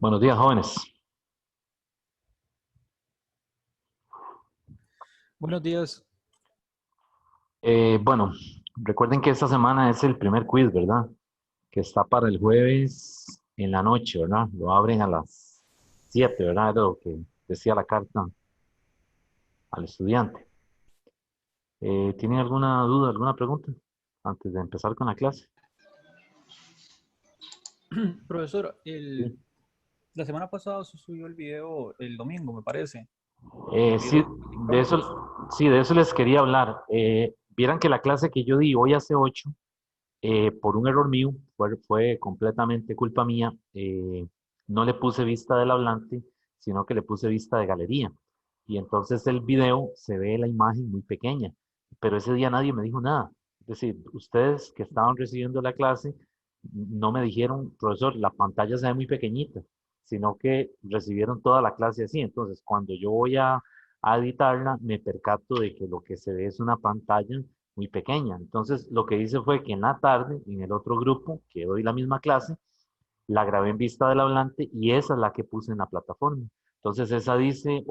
Buenos días, jóvenes. Buenos días. Bueno, recuerden que esta semana es el primer quiz, ¿verdad? Que está para el jueves en la noche, ¿verdad? Lo abren a las 7, ¿verdad? Era lo que decía la carta al estudiante. ¿Tienen alguna duda, alguna pregunta antes de empezar con la clase? Profesor, Sí, la semana pasada se subió el video el domingo, me parece. Sí, Video sincrónicos. de eso les quería hablar. Vieran que la clase que yo di hoy hace 8, por un error mío, fue completamente culpa mía. No le puse vista del hablante, sino que le puse vista de galería. Y entonces el video se ve la imagen muy pequeña, pero ese día nadie me dijo nada. Es decir, ustedes que estaban recibiendo la clase no me dijeron, profesor, la pantalla se ve muy pequeñita, sino que recibieron toda la clase así. Entonces, cuando yo voy a editarla, me percato de que lo que se ve es una pantalla muy pequeña. Entonces, lo que hice fue que en la tarde, en el otro grupo, que doy la misma clase, la grabé en vista del hablante y esa es la que puse en la plataforma. Entonces, esa dice,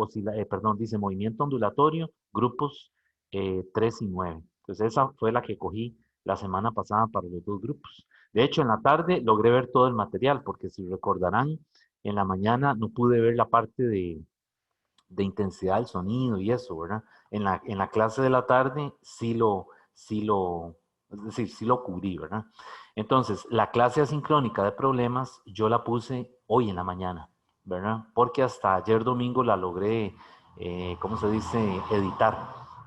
perdón, dice movimiento ondulatorio, grupos 3 y 9. Entonces, esa fue la que cogí la semana pasada para los dos grupos. De hecho, en la tarde logré ver todo el material, porque si recordarán, en la mañana no pude ver la parte de intensidad del sonido y eso, ¿verdad? En la clase de la tarde es decir, sí lo cubrí, ¿verdad? Entonces, la clase asincrónica de problemas yo la puse hoy en la mañana, ¿verdad? Porque hasta ayer domingo la logré, ¿cómo se dice? Editar,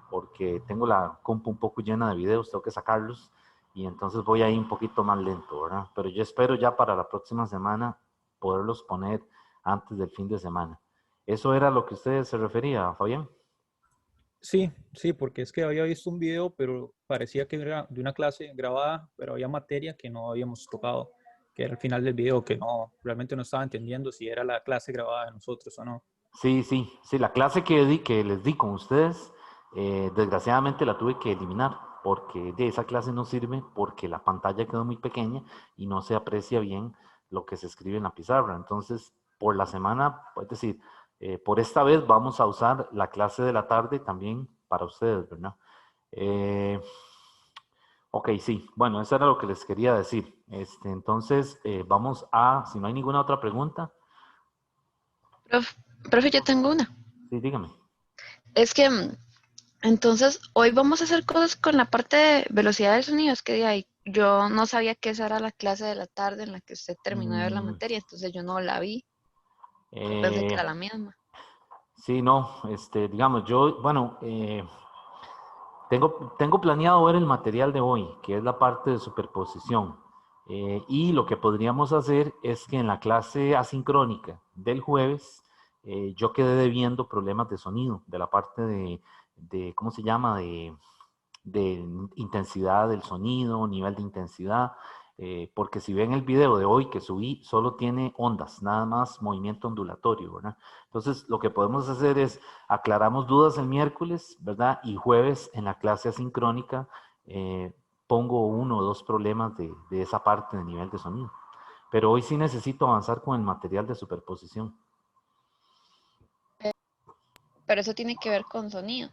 porque tengo la compu un poco llena de videos, tengo que sacarlos y entonces voy ahí un poquito más lento, ¿verdad? Pero yo espero ya para la próxima semana poderlos poner antes del fin de semana. ¿Eso era lo que usted se refería, Fabián? Sí, sí, porque es que había visto un video, pero parecía que era de una clase grabada, pero había materia que no habíamos tocado, que era el final del video, que no, realmente no estaba entendiendo si era la clase grabada de nosotros o no. Sí, la clase que les di con ustedes, desgraciadamente la tuve que eliminar, porque de esa clase no sirve, porque la pantalla quedó muy pequeña y no se aprecia bien lo que se escribe en la pizarra. Entonces, por la semana, es decir, por esta vez vamos a usar la clase de la tarde también para ustedes, ¿verdad? Eh, ok, sí, bueno, eso era lo que les quería decir. Entonces, vamos a, si no hay ninguna otra pregunta, Prof- Profe, yo tengo una. sí, dígame. Es que entonces hoy vamos a hacer cosas con la parte de velocidad del sonido. Es que de ahí yo no sabía que esa era la clase de la tarde en la que usted terminó de ver la Mm, materia, entonces yo no la vi. Yo pensé que Eh, era la misma. sí, no, digamos, yo, bueno, tengo planeado ver el material de hoy, que es la parte de superposición. Y lo que podríamos hacer es que en la clase asincrónica del jueves, yo quedé debiendo problemas de sonido, de la parte ¿cómo se llama? De intensidad del sonido, nivel de intensidad, porque si ven el video de hoy que subí, solo tiene ondas, nada más movimiento ondulatorio, ¿verdad? Entonces, lo que podemos hacer es aclaramos dudas el miércoles, ¿verdad? Y jueves en la clase asincrónica pongo uno o dos problemas de esa parte de nivel de sonido. Pero hoy sí necesito avanzar con el material de superposición. Pero eso tiene que ver con sonido.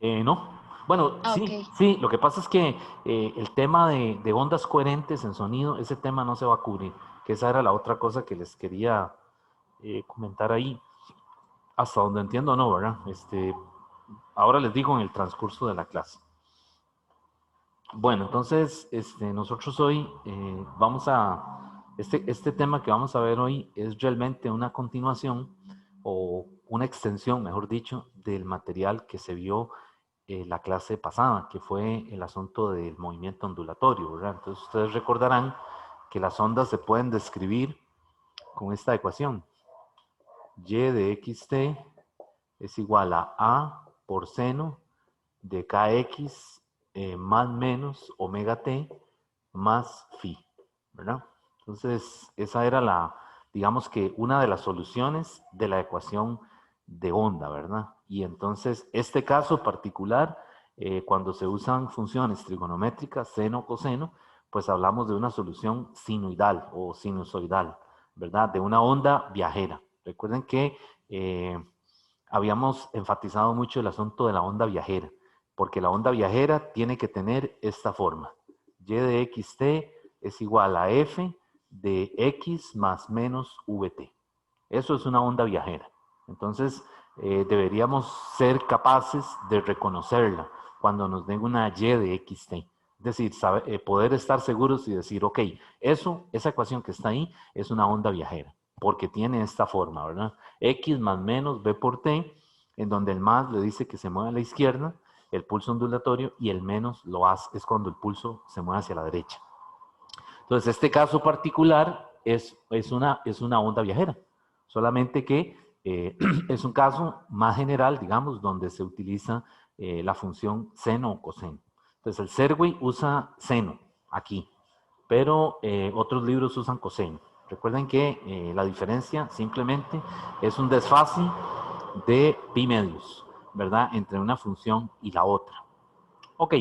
No, bueno, Ah, ok. sí, lo que pasa es que el tema de ondas coherentes en sonido, ese tema no se va a cubrir, que esa era la otra cosa que les quería comentar ahí, hasta donde entiendo no, ¿verdad? Ahora les digo en el transcurso de la clase. Bueno, entonces, nosotros hoy este tema que vamos a ver hoy es realmente una continuación o una extensión, mejor dicho, del material que se vio la clase pasada, que fue el asunto del movimiento ondulatorio, ¿verdad? Entonces ustedes recordarán que las ondas se pueden describir con esta ecuación. Y de xt es igual a por seno de kx más menos omega t más phi, ¿verdad? Entonces, esa era digamos que una de las soluciones de la ecuación de onda, ¿verdad? Y entonces, este caso particular, cuando se usan funciones trigonométricas, seno, coseno, pues hablamos de una solución sinoidal o sinusoidal. ¿verdad? De una onda viajera. Recuerden que habíamos enfatizado mucho el asunto de la onda viajera, porque la onda viajera tiene que tener esta forma. Y de xt es igual a f de x más menos vt. Eso es una onda viajera. Entonces, deberíamos ser capaces de reconocerla cuando nos den una y de xt. Es decir, poder estar seguros y decir, ok, esa ecuación que está ahí es una onda viajera, porque tiene esta forma, ¿verdad? X más menos b por t, en donde el más le dice que se mueve a la izquierda, el pulso ondulatorio, y el menos lo hace, es cuando el pulso se mueve hacia la derecha. Entonces, este caso particular es una onda viajera, solamente que es un caso más general, digamos, donde se utiliza la función seno o coseno. Entonces, el Serway usa seno aquí, pero otros libros usan coseno. Recuerden que la diferencia simplemente es un desfase de pi medios, ¿verdad? Entre una función y la otra. Ok,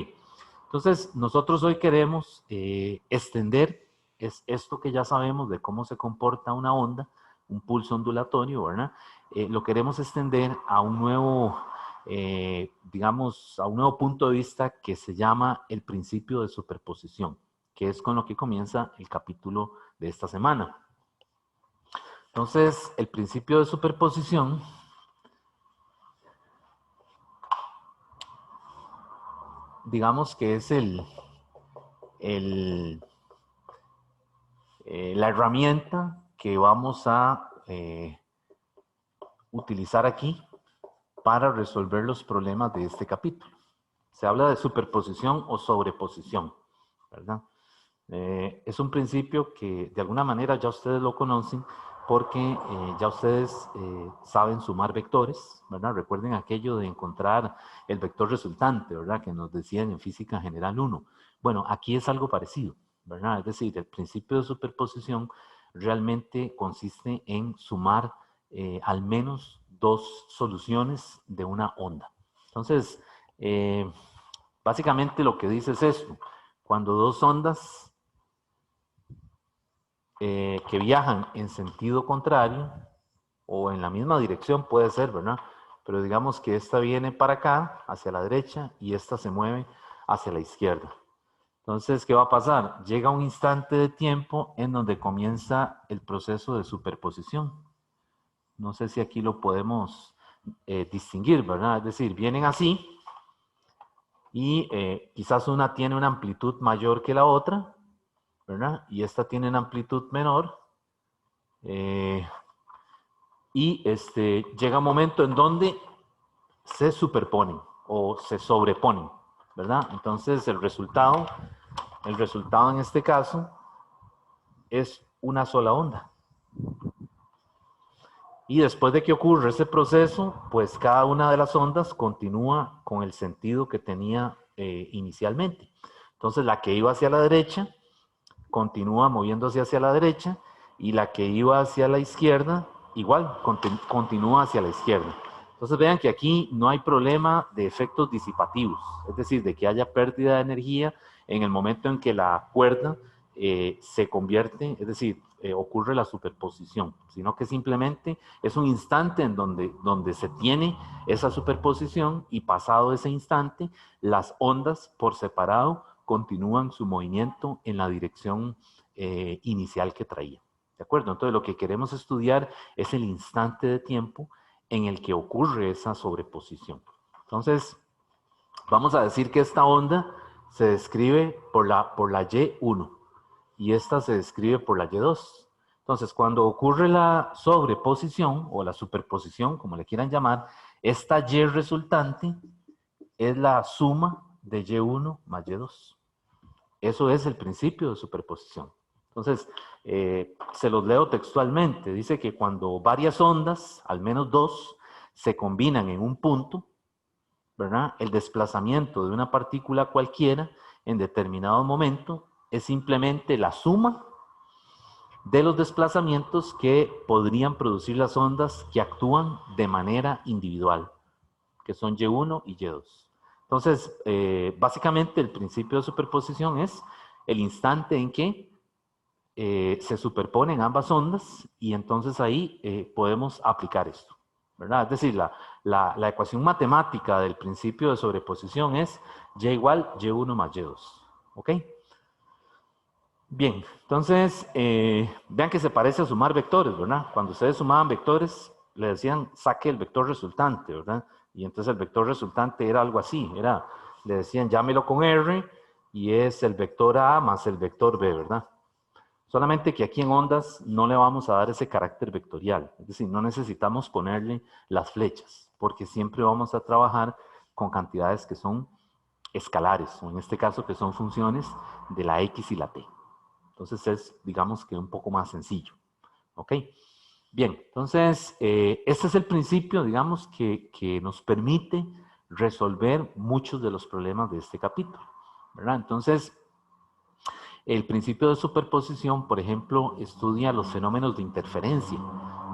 entonces nosotros hoy queremos extender esto que ya sabemos de cómo se comporta una onda, un pulso ondulatorio, ¿verdad? Lo queremos extender a un nuevo, digamos, a un nuevo punto de vista que se llama el principio de superposición, que es con lo que comienza el capítulo de esta semana. Entonces, el principio de superposición digamos que es la herramienta que vamos a utilizar aquí para resolver los problemas de este capítulo. Se habla de superposición o sobreposición, ¿verdad? Es un principio que de alguna manera ya ustedes lo conocen porque ya ustedes saben sumar vectores, ¿verdad? Recuerden aquello de encontrar el vector resultante, ¿verdad? Que nos decían en Física General 1. Bueno, aquí es algo parecido, ¿verdad? Es decir, el principio de superposición realmente consiste en sumar al menos dos soluciones de una onda. Entonces, básicamente lo que dice es esto. Cuando dos ondas que viajan en sentido contrario o en la misma dirección, puede ser, ¿verdad? Pero digamos que esta viene para acá, hacia la derecha, y esta se mueve hacia la izquierda. Entonces, ¿qué va a pasar? Llega un instante de tiempo en donde comienza el proceso de superposición. No sé si aquí lo podemos distinguir, ¿verdad? Es decir, vienen así y quizás una tiene una amplitud mayor que la otra, ¿verdad? Y esta tiene una amplitud menor. Y llega un momento en donde se superponen o se sobreponen, ¿verdad? Entonces el resultado en este caso es una sola onda. Y después de que ocurre ese proceso, pues cada una de las ondas continúa con el sentido que tenía inicialmente. Entonces la que iba hacia la derecha continúa moviéndose hacia la derecha y la que iba hacia la izquierda igual continúa hacia la izquierda. Entonces vean que aquí no hay problema de efectos disipativos, es decir, de que haya pérdida de energía en el momento en que la cuerda se convierte, es decir, ocurre la superposición, sino que simplemente es un instante en donde se tiene esa superposición y pasado ese instante, las ondas por separado continúan su movimiento en la dirección inicial que traía. ¿De acuerdo? Entonces lo que queremos estudiar es el instante de tiempo en el que ocurre esa sobreposición. Entonces, vamos a decir que esta onda se describe por la Y1 y esta se describe por la Y2. Entonces, cuando ocurre la sobreposición o la superposición, como le quieran llamar, esta Y resultante es la suma de Y1 más Y2. Eso es el principio de superposición. Entonces, se los leo textualmente. Dice que cuando varias ondas, al menos dos, se combinan en un punto, ¿verdad? El desplazamiento de una partícula cualquiera en determinado momento es simplemente la suma de los desplazamientos que podrían producir las ondas que actúan de manera individual, que son Y1 y Y2. Entonces, básicamente el principio de superposición es el instante en que se superponen ambas ondas y entonces ahí podemos aplicar esto, ¿verdad? Es decir, la ecuación matemática del principio de sobreposición es y igual y1 más y2, ¿ok? Bien, entonces, vean que se parece a sumar vectores, ¿verdad? Cuando ustedes sumaban vectores, le decían, saque el vector resultante, ¿verdad? Y entonces el vector resultante era algo así, le decían, llámelo con R, y es el vector A más el vector B, ¿verdad? Solamente que aquí en ondas no le vamos a dar ese carácter vectorial, es decir, no necesitamos ponerle las flechas, porque siempre vamos a trabajar con cantidades que son escalares, o en este caso que son funciones de la X y la T. Entonces es, digamos que un poco más sencillo. ¿Ok? Bien, entonces, este es el principio, digamos, que nos permite resolver muchos de los problemas de este capítulo, ¿verdad? Entonces, el principio de superposición, por ejemplo, estudia los fenómenos de interferencia.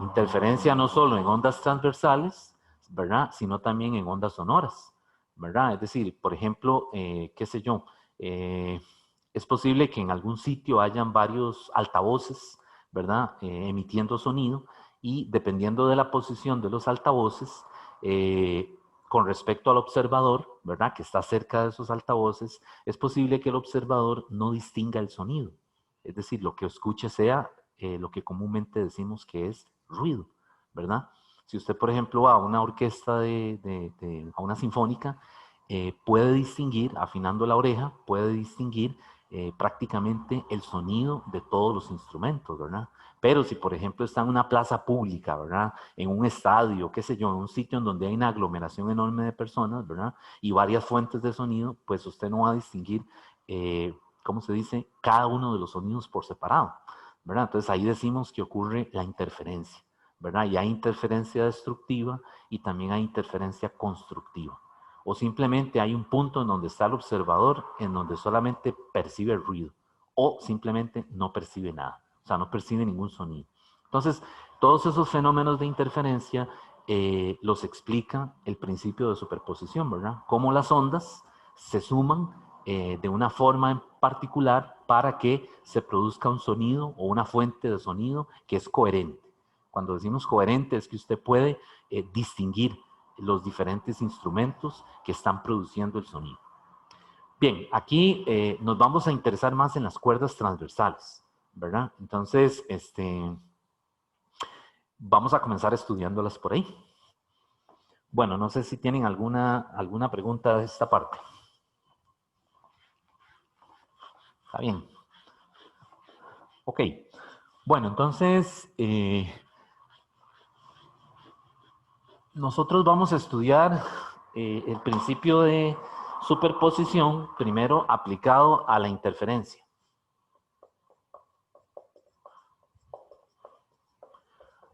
Interferencia no solo en ondas transversales, ¿verdad? Sino también en ondas sonoras, ¿verdad? Es decir, por ejemplo, qué sé yo, es posible que en algún sitio hayan varios altavoces, ¿verdad? Emitiendo sonido y dependiendo de la posición de los altavoces, con respecto al observador, ¿verdad? Que está cerca de esos altavoces, es posible que el observador no distinga el sonido. Es decir, lo que escuche sea lo que comúnmente decimos que es ruido, ¿verdad? Si usted, por ejemplo, va a una orquesta, a una sinfónica, puede distinguir, afinando la oreja, puede distinguir prácticamente el sonido de todos los instrumentos, ¿verdad? Pero si, por ejemplo, está en una plaza pública, ¿verdad? En un estadio, qué sé yo, en un sitio en donde hay una aglomeración enorme de personas, ¿verdad? Y varias fuentes de sonido, pues usted no va a distinguir, ¿cómo se dice? Cada uno de los sonidos por separado, ¿verdad? Entonces ahí decimos que ocurre la interferencia, ¿verdad? Y hay interferencia destructiva y también hay interferencia constructiva. O simplemente hay un punto en donde está el observador, en donde solamente percibe el ruido, o simplemente no percibe nada, o sea, no percibe ningún sonido. Entonces, todos esos fenómenos de interferencia los explica el principio de superposición, ¿verdad? Cómo las ondas se suman de una forma en particular para que se produzca un sonido o una fuente de sonido que es coherente. Cuando decimos coherente es que usted puede distinguir los diferentes instrumentos que están produciendo el sonido. Bien, aquí nos vamos a interesar más en las cuerdas transversales, ¿verdad? Entonces, vamos a comenzar estudiándolas por ahí. Bueno, no sé si tienen alguna pregunta de esta parte. ¿Está bien? Ok. Bueno, entonces, nosotros vamos a estudiar el principio de superposición, primero aplicado a la interferencia.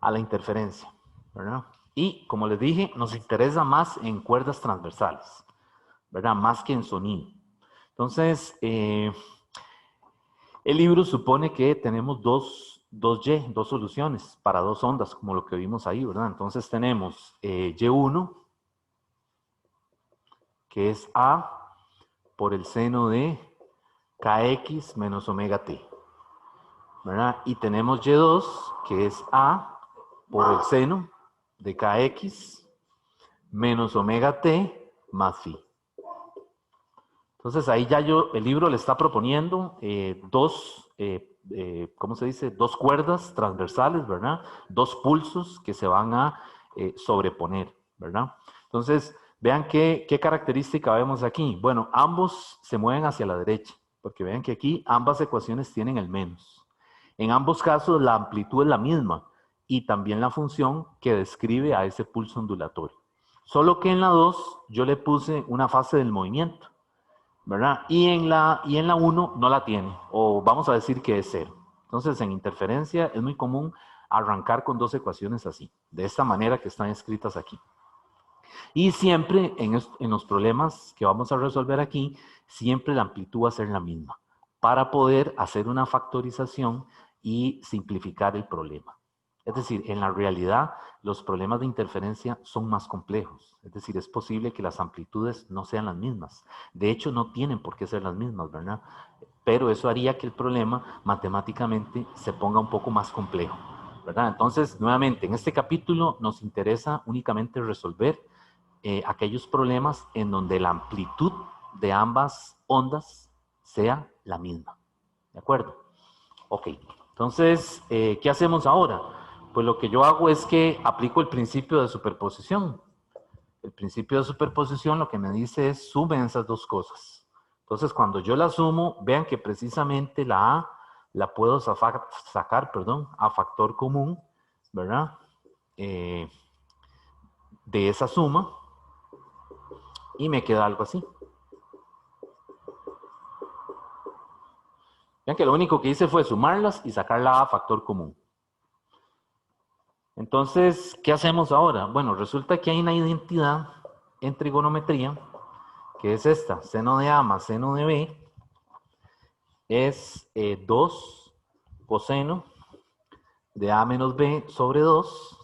A la interferencia, ¿verdad? Y, como les dije, nos interesa más en cuerdas transversales, ¿verdad? Más que en sonido. Entonces, el libro supone que tenemos dos soluciones para dos ondas, como lo que vimos ahí, ¿verdad? Entonces tenemos Y1, que es A por el seno de KX menos omega T, ¿verdad? Y tenemos Y2, que es A por el seno de KX menos omega T más phi. Entonces ahí ya el libro le está proponiendo ¿cómo se dice? Dos cuerdas transversales, ¿verdad? Dos pulsos que se van a sobreponer, ¿verdad? Entonces, vean qué característica vemos aquí. Bueno, ambos se mueven hacia la derecha, porque vean que aquí ambas ecuaciones tienen el menos. En ambos casos la amplitud es la misma y también la función que describe a ese pulso ondulatorio. Solo que en la 2 yo le puse una fase del movimiento, ¿verdad? Y en la 1 no la tiene, o vamos a decir que es 0. Entonces, en interferencia es muy común arrancar con dos ecuaciones así, de esta manera que están escritas aquí. Y siempre en los problemas que vamos a resolver aquí, siempre la amplitud va a ser la misma, para poder hacer una factorización y simplificar el problema. Es decir, en la realidad, los problemas de interferencia son más complejos. Es decir, es posible que las amplitudes no sean las mismas. De hecho, no tienen por qué ser las mismas, ¿verdad? pero eso haría que el problema matemáticamente se ponga un poco más complejo, ¿verdad? Entonces, nuevamente, en este capítulo nos interesa únicamente resolver aquellos problemas en donde la amplitud de ambas ondas sea la misma, ¿de acuerdo? Ok, entonces, ¿qué hacemos ahora? Pues lo que yo hago es que aplico el principio de superposición. El principio de superposición lo que me dice es sumen esas dos cosas. Entonces, cuando yo la sumo, vean que precisamente la A la puedo sacar, a factor común, ¿verdad? De esa suma, y me queda algo así. Vean que lo único que hice fue sumarlas y sacar la A factor común. Entonces, ¿qué hacemos ahora? Bueno, resulta que hay una identidad en trigonometría, que es esta, seno de A más seno de B, es 2 coseno de A menos B sobre 2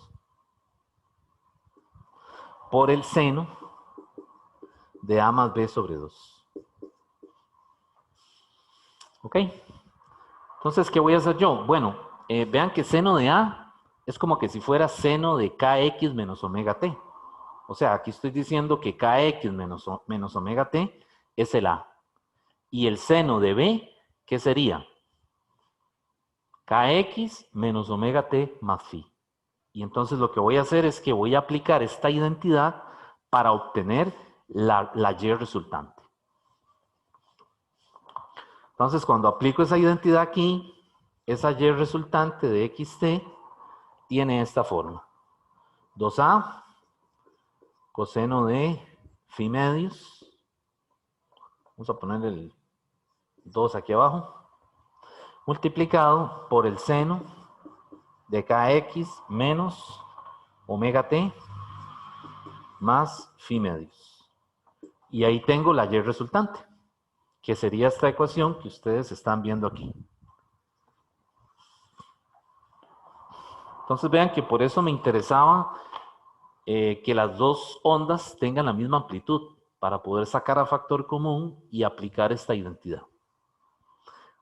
por el seno de A más B sobre 2. ¿Ok? Entonces, ¿qué voy a hacer yo? Bueno, vean que seno de A es como que si fuera seno de kx menos omega t. O sea, aquí estoy diciendo que kx menos omega t es el A. Y el seno de B, ¿qué sería? Kx menos omega t más phi. Y entonces lo que voy a hacer es que voy a aplicar esta identidad para obtener la y resultante. Entonces, cuando aplico esa identidad aquí, esa y resultante de xt tiene esta forma. 2a coseno de phi medios. Vamos a poner el 2 aquí abajo. Multiplicado por el seno de kx menos omega t más phi medios. Y ahí tengo la y resultante, que sería esta ecuación que ustedes están viendo aquí. Entonces vean que por eso me interesaba que las dos ondas tengan la misma amplitud, para poder sacar a factor común y aplicar esta identidad.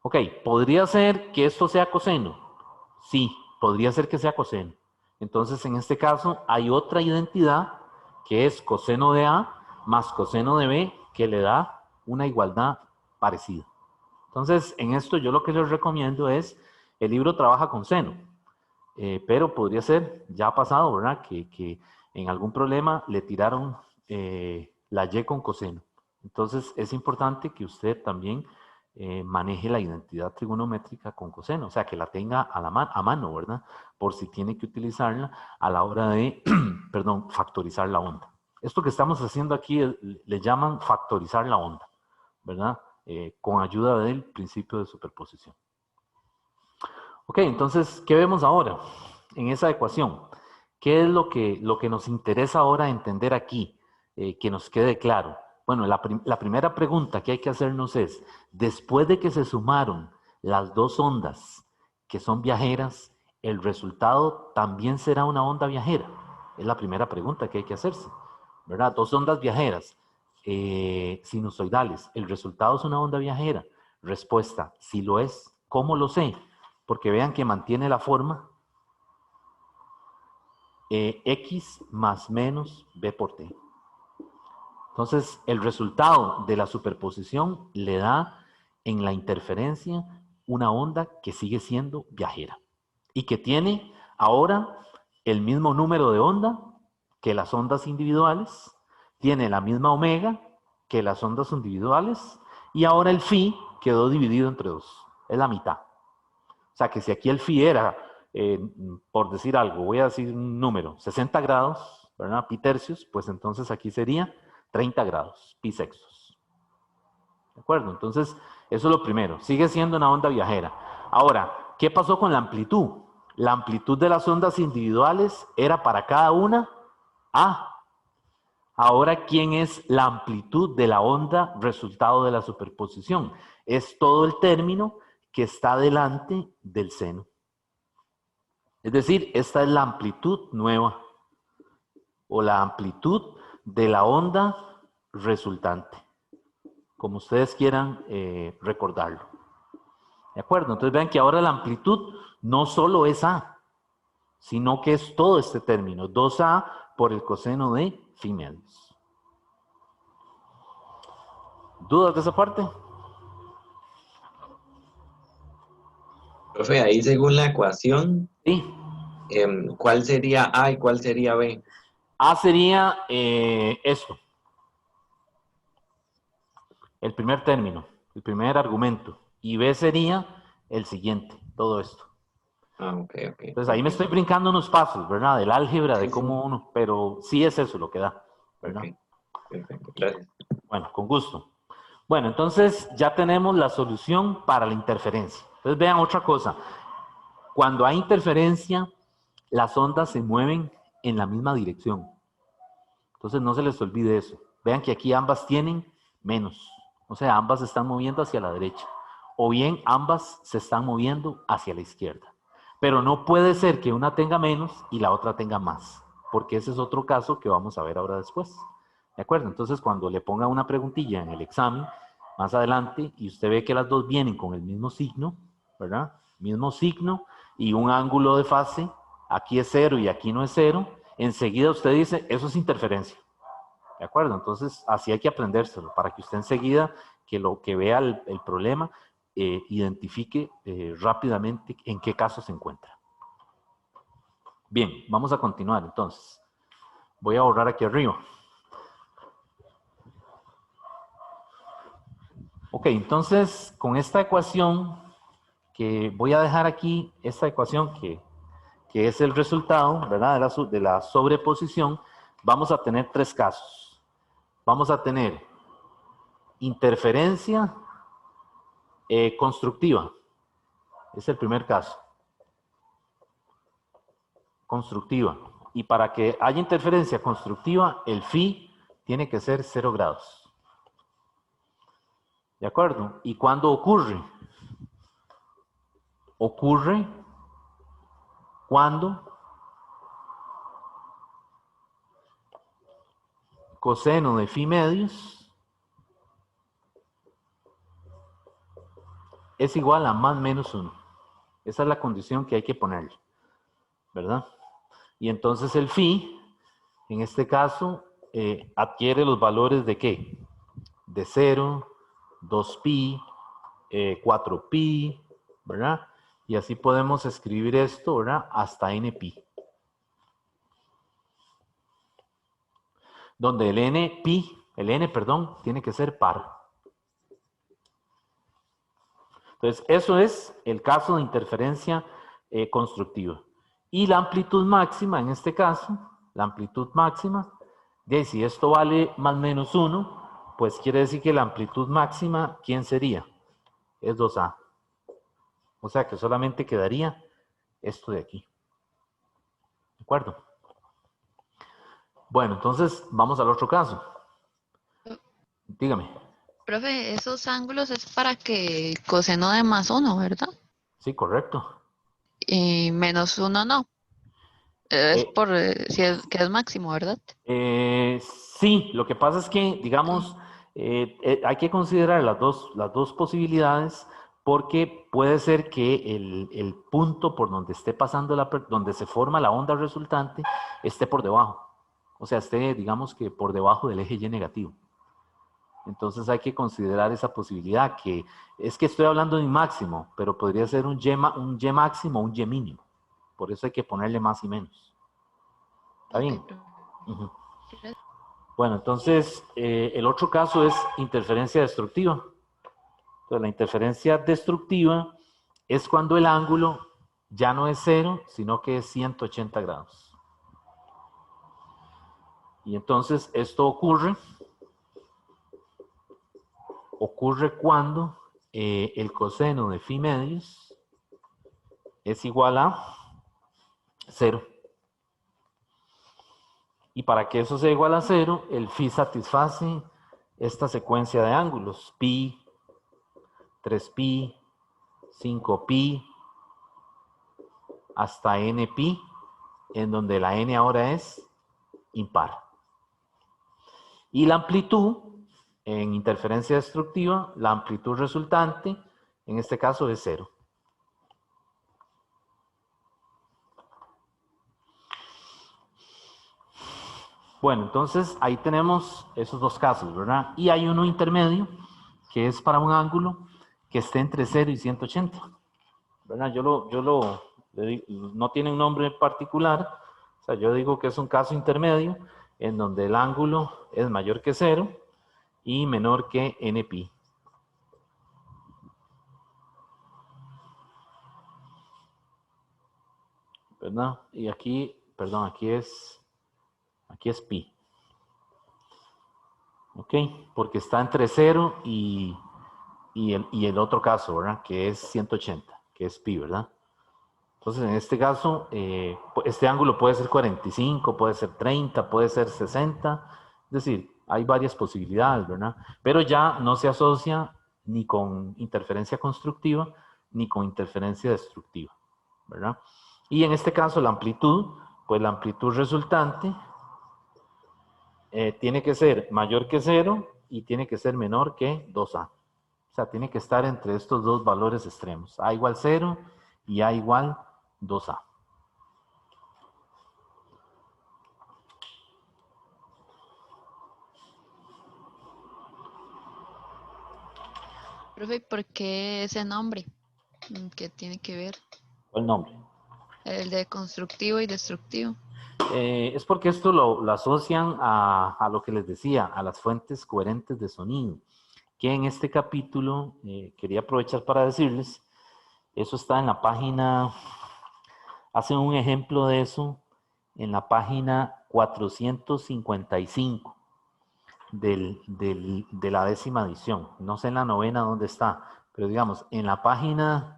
Ok, ¿podría ser que esto sea coseno? Sí, podría ser que sea coseno. Entonces, en este caso, hay otra identidad que es coseno de A más coseno de B, que le da una igualdad parecida. Entonces, en esto yo lo que les recomiendo es, el libro trabaja con seno, pero podría ser, ya ha pasado, ¿verdad? Que en algún problema le tiraron la y con coseno. Entonces, es importante que usted también maneje la identidad trigonométrica con coseno, o sea, que la tenga a mano, ¿verdad? Por si tiene que utilizarla a la hora de, perdón, factorizar la onda. Esto que estamos haciendo aquí le llaman factorizar la onda, ¿verdad? Con ayuda del principio de superposición. Ok, entonces, ¿qué vemos ahora en esa ecuación? ¿Qué es lo que nos interesa ahora entender aquí? Que nos quede claro. Bueno, la primera pregunta que hay que hacernos es, después de que se sumaron las dos ondas que son viajeras, ¿el resultado también será una onda viajera? Es la primera pregunta que hay que hacerse, ¿verdad? Dos ondas viajeras, sinusoidales, ¿el resultado es una onda viajera? Respuesta, sí lo es. ¿Cómo lo sé? Porque vean que mantiene la forma x más menos b por t. Entonces, el resultado de la superposición le da en la interferencia una onda que sigue siendo viajera y que tiene ahora el mismo número de onda que las ondas individuales, tiene la misma omega que las ondas individuales y ahora el phi quedó dividido entre dos, es la mitad. O sea que si aquí el phi era, por decir algo, voy a decir un número, 60 grados, ¿verdad? Pi tercios, pues entonces aquí sería 30 grados, pi sextos. ¿De acuerdo? Entonces, eso es lo primero. Sigue siendo una onda viajera. Ahora, ¿qué pasó con la amplitud? La amplitud de las ondas individuales era para cada una A. Ahora, ¿quién es la amplitud de la onda resultado de la superposición? Es todo el término que está delante del seno. Es decir, esta es la amplitud nueva o la amplitud de la onda resultante, como ustedes quieran recordarlo. ¿De acuerdo? Entonces vean que ahora la amplitud no solo es A, sino que es todo este término, 2A por el coseno de phi medios. ¿Dudas de esa parte? Profe, ahí según la ecuación, Sí. ¿cuál sería A y cuál sería B? A sería esto, el primer término, el primer argumento, y B sería el siguiente, todo esto. Ah, ok, ok. Entonces ahí me estoy brincando unos pasos, ¿verdad? Del álgebra, de Sí, sí. cómo uno, pero sí es eso lo que da, ¿verdad? Ok, perfecto, gracias. Bueno, con gusto. Bueno, entonces ya tenemos la solución para la interferencia. Entonces vean otra cosa. Cuando hay interferencia, las ondas se mueven en la misma dirección. Entonces no se les olvide eso. Vean que aquí ambas tienen menos. O sea, ambas se están moviendo hacia la derecha. O bien ambas se están moviendo hacia la izquierda. Pero no puede ser que una tenga menos y la otra tenga más. Porque ese es otro caso que vamos a ver ahora después. ¿De acuerdo? Entonces cuando le ponga una preguntilla en el examen, más adelante, y usted ve que las dos vienen con el mismo signo, ¿verdad? Mismo signo y un ángulo de fase, aquí es 0 y aquí no es 0, enseguida usted dice, eso es interferencia. ¿De acuerdo? Entonces, así hay que aprendérselo, para que usted enseguida, que lo que vea el problema, identifique rápidamente en qué caso se encuentra. Bien, vamos a continuar entonces. Voy a borrar aquí arriba. Ok, entonces, con esta ecuación, que voy a dejar aquí, esta ecuación que es el resultado, ¿verdad? De la sobreposición, vamos a tener tres casos. Vamos a tener interferencia constructiva. Es el primer caso. Constructiva. Y para que haya interferencia constructiva, el phi tiene que ser 0 grados. ¿De acuerdo? ¿Y cuándo ocurre? Ocurre cuando coseno de phi medios es igual a más menos 1. Esa es la condición que hay que ponerle, ¿verdad? Y entonces el phi, en este caso, adquiere los valores de ¿qué? De 0, 2pi, 4pi, ¿verdad? Y así podemos escribir esto, ¿verdad? Hasta npi. Donde el n, perdón, tiene que ser par. Entonces, eso es el caso de interferencia constructiva. Y la amplitud máxima, en este caso, la amplitud máxima, de si esto vale más o menos 1, pues quiere decir que la amplitud máxima, ¿quién sería? Es 2A. O sea que solamente quedaría esto de aquí. ¿De acuerdo? Bueno, entonces vamos al otro caso. Dígame. Profe, esos ángulos es para que coseno de más 1, ¿verdad? Sí, correcto. Y menos 1 no. Es Eh, por si es que es máximo, ¿verdad? sí, lo que pasa es que, digamos, hay que considerar las dos posibilidades porque puede ser que el punto por donde esté pasando, donde se forma la onda resultante, esté por debajo. O sea, esté, digamos que por debajo del eje Y negativo. Entonces hay que considerar esa posibilidad, que es que estoy hablando de un máximo, pero podría ser un Y máximo o un Y mínimo. Por eso hay que ponerle más y menos. ¿Está Ok, bien? profe. Ujú. Gracias. Bueno, entonces el otro caso es interferencia destructiva. Entonces la interferencia destructiva es cuando el ángulo ya no es 0, sino que es 180 grados. Y entonces esto ocurre cuando el coseno de phi medios es igual a 0. Y para que eso sea igual a 0, el phi satisface esta secuencia de ángulos, pi, 3pi, 5pi, hasta npi, en donde la n ahora es impar. Y la amplitud, en interferencia destructiva, la amplitud resultante En este caso es 0. Bueno, entonces ahí tenemos esos dos casos, ¿verdad? Y hay uno intermedio, que es para un ángulo que esté entre 0 y 180, ¿verdad? No tiene un nombre particular, o sea, yo digo que es un caso intermedio en donde el ángulo es mayor que 0 y menor que npi. ¿Verdad? Y aquí, perdón, aquí es pi. ¿Ok? Porque está entre 0 y el otro caso, ¿verdad? Que es 180, que es pi, ¿verdad? Entonces, en este caso, este ángulo puede ser 45, puede ser 30, puede ser 60. Es decir, hay varias posibilidades, ¿verdad? Pero ya no se asocia ni con interferencia constructiva ni con interferencia destructiva, ¿verdad? Y en este caso, la amplitud, pues la amplitud resultante tiene que ser mayor que 0 y tiene que ser menor que 2a. O sea, tiene que estar entre estos dos valores extremos, a igual 0 y a igual 2a. Profe, ¿por qué ese nombre? ¿Qué tiene que ver? ¿Cuál nombre? El de constructivo y destructivo. Es porque esto lo asocian a lo que les decía, a las fuentes coherentes de sonido, que en este capítulo quería aprovechar para decirles, eso está en la página, hacen un ejemplo de eso en la página 455 de la 10ª edición. No sé en la 9ª dónde está, pero digamos, en la página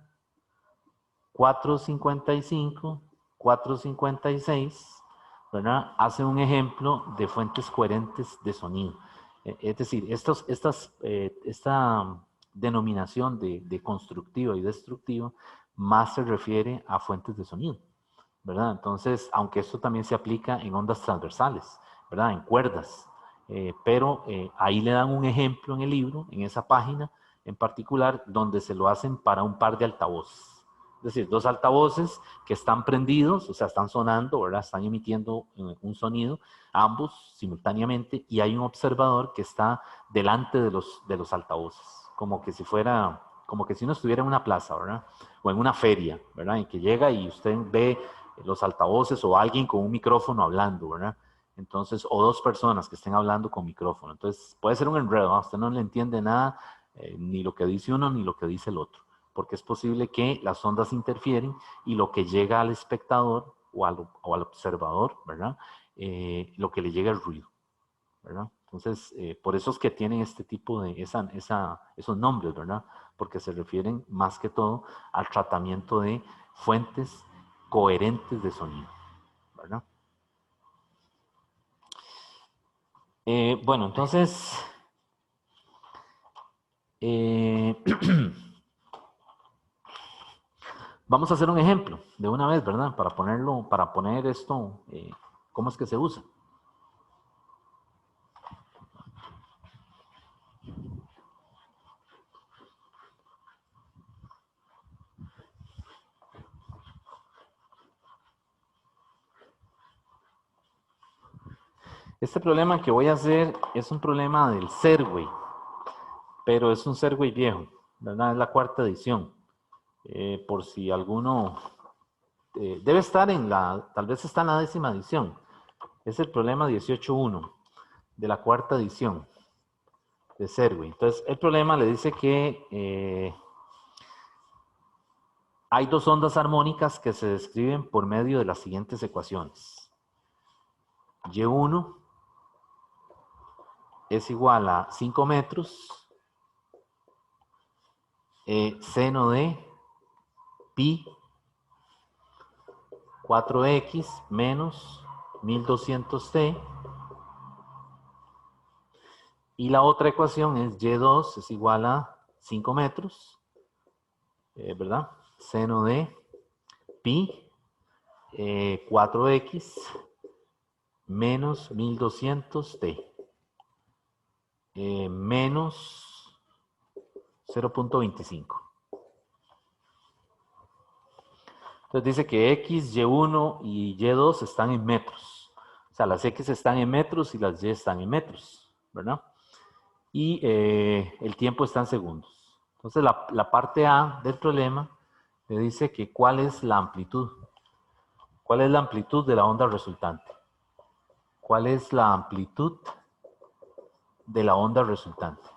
455, 456, ¿verdad? Hace un ejemplo de fuentes coherentes de sonido. Es decir, esta denominación de constructiva y destructiva más se refiere a fuentes de sonido, ¿verdad? Entonces, aunque esto también se aplica en ondas transversales, ¿verdad? En cuerdas, pero ahí le dan un ejemplo en el libro, en esa página en particular, donde se lo hacen para un par de altavoces. Es decir, dos altavoces que están prendidos, o sea, están sonando, ¿verdad? Están emitiendo un sonido, ambos simultáneamente, y hay un observador que está delante de los altavoces, como que si uno estuviera en una plaza, ¿verdad? O en una feria, ¿verdad? En que llega y usted ve los altavoces o alguien con un micrófono hablando, ¿verdad? Entonces, o dos personas que estén hablando con micrófono. Entonces, puede ser un enredo, ¿no? Usted no le entiende nada, ni lo que dice uno ni lo que dice el otro, porque es posible que las ondas interfieren y lo que llega al espectador o al observador, ¿verdad? Lo que le llega es ruido, ¿verdad? Entonces, por eso es que tienen este tipo de, esos nombres, ¿verdad? Porque se refieren más que todo al tratamiento de fuentes coherentes de sonido, ¿verdad? Bueno, entonces, vamos a hacer un ejemplo de una vez, ¿verdad? Para poner esto, ¿cómo es que se usa? Este problema que voy a hacer es un problema del Serway, pero es un Serway viejo, ¿verdad? Es la 4ª edición. Por si alguno debe estar tal vez está en la 10ª edición. Es el problema 18.1 de la 4ª edición de Serway. Entonces, el problema le dice que hay dos ondas armónicas que se describen por medio de las siguientes ecuaciones. Y1 es igual a 5 metros seno de pi 4x menos 1200t. Y la otra ecuación es Y2 es igual a 5 metros, ¿verdad? Seno de pi 4x menos 1200t menos 0.25. Entonces dice que X, Y1 y Y2 están en metros. O sea, las X están en metros y las Y están en metros, ¿verdad? Y el tiempo está en segundos. Entonces la parte A del problema le dice que cuál es la amplitud. ¿Cuál es la amplitud de la onda resultante? ¿Cuál es la amplitud de la onda resultante?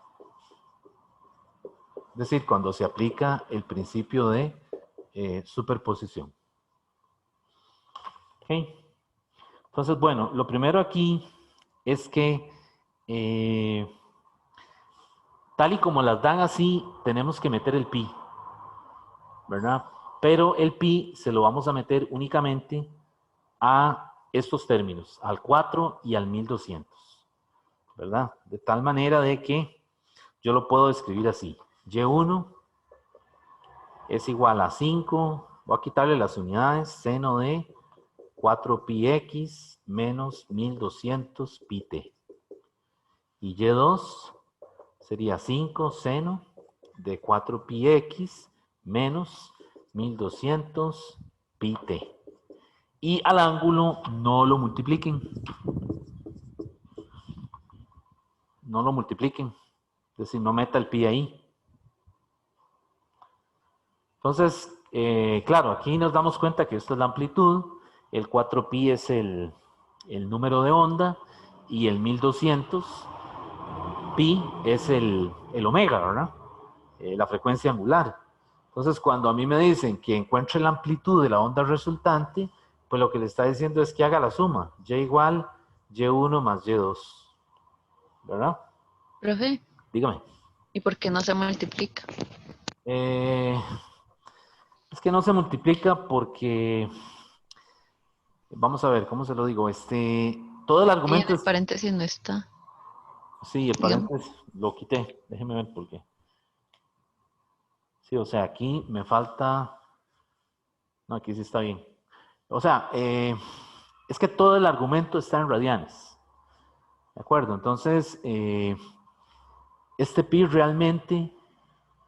Es decir, cuando se aplica el principio de superposición. ¿Ok? Entonces, bueno, lo primero aquí es que tal y como las dan así, tenemos que meter el pi, ¿verdad? Pero el pi se lo vamos a meter únicamente a estos términos, al 4 y al 1200, ¿verdad? De tal manera de que yo lo puedo escribir así. Y1 es igual a 5, voy a quitarle las unidades, seno de 4πx menos 1200 pi-t. Y Y2 sería 5 seno de 4πx menos 1200 pi-t. Y al ángulo no lo multipliquen. No lo multipliquen. Es decir, no meta el pi ahí. Entonces, claro, aquí nos damos cuenta que esto es la amplitud. El 4pi es el número de onda. Y el 1200 pi es el omega, ¿verdad? La frecuencia angular. Entonces, cuando a mí me dicen que encuentre la amplitud de la onda resultante, pues lo que le está diciendo es que haga la suma. Y igual Y1 más Y2. ¿Verdad? Profe, Dígame. ¿y por qué no se multiplica? Es que no se multiplica porque, vamos a ver, ¿cómo se lo digo? Todo el Y en argumento el es... paréntesis no está. Sí, el Digamos. paréntesis lo quité. Déjeme ver por qué. Sí, o sea, aquí me falta... No, aquí sí está bien. O sea, es que todo el argumento está en radianes. ¿De acuerdo? Entonces, este pi realmente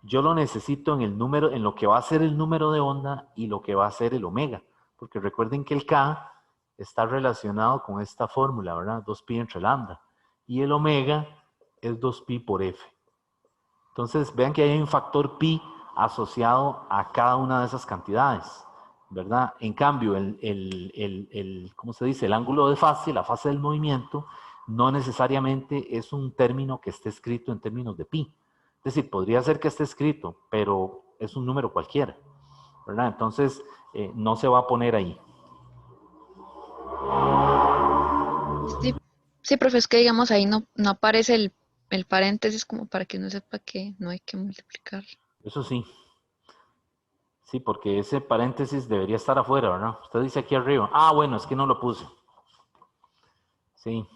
yo lo necesito en el número, en lo que va a ser el número de onda y lo que va a ser el omega. Porque recuerden que el K está relacionado con esta fórmula, ¿verdad? 2pi entre lambda. Y el omega es 2pi por f. Entonces, vean que hay un factor pi asociado a cada una de esas cantidades, ¿verdad? En cambio, ¿cómo se dice? El ángulo de fase, la fase del movimiento, no necesariamente es un término que esté escrito en términos de pi. Es decir, podría ser que esté escrito, pero es un número cualquiera, ¿verdad? Entonces, no se va a poner ahí. Sí, sí, profe, es que digamos ahí no aparece el paréntesis como para que uno sepa que no hay que multiplicar. Eso sí. Sí, porque ese paréntesis debería estar afuera, ¿verdad? Usted dice aquí arriba. Ah, bueno, es que no lo puse. Sí.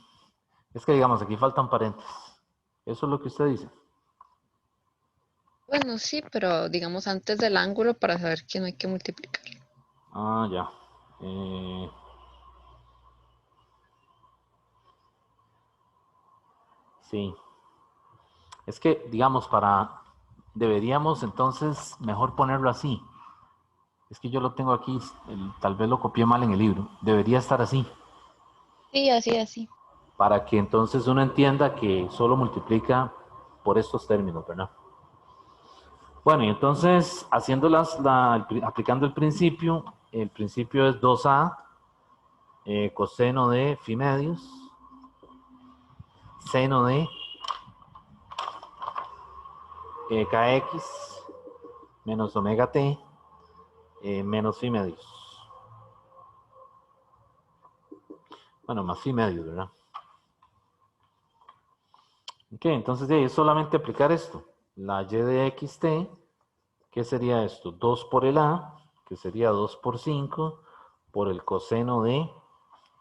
Es que digamos, aquí faltan paréntesis. Eso es lo que usted dice. Bueno, sí, pero digamos antes del ángulo para saber que no hay que multiplicar. Ah, ya. Sí. Es que, digamos, deberíamos entonces mejor ponerlo así. Es que yo lo tengo aquí, tal vez lo copié mal en el libro. Debería estar así. Sí, así, así. Para que entonces uno entienda que solo multiplica por estos términos, ¿verdad? Bueno, y entonces, aplicando el principio es 2a coseno de phi medios, seno de kx menos omega t menos phi medios. Bueno, más phi medios, ¿verdad? Ok, entonces es solamente aplicar esto. La y de xt, ¿qué sería esto? 2 por el a, que sería 2 por 5, por el coseno de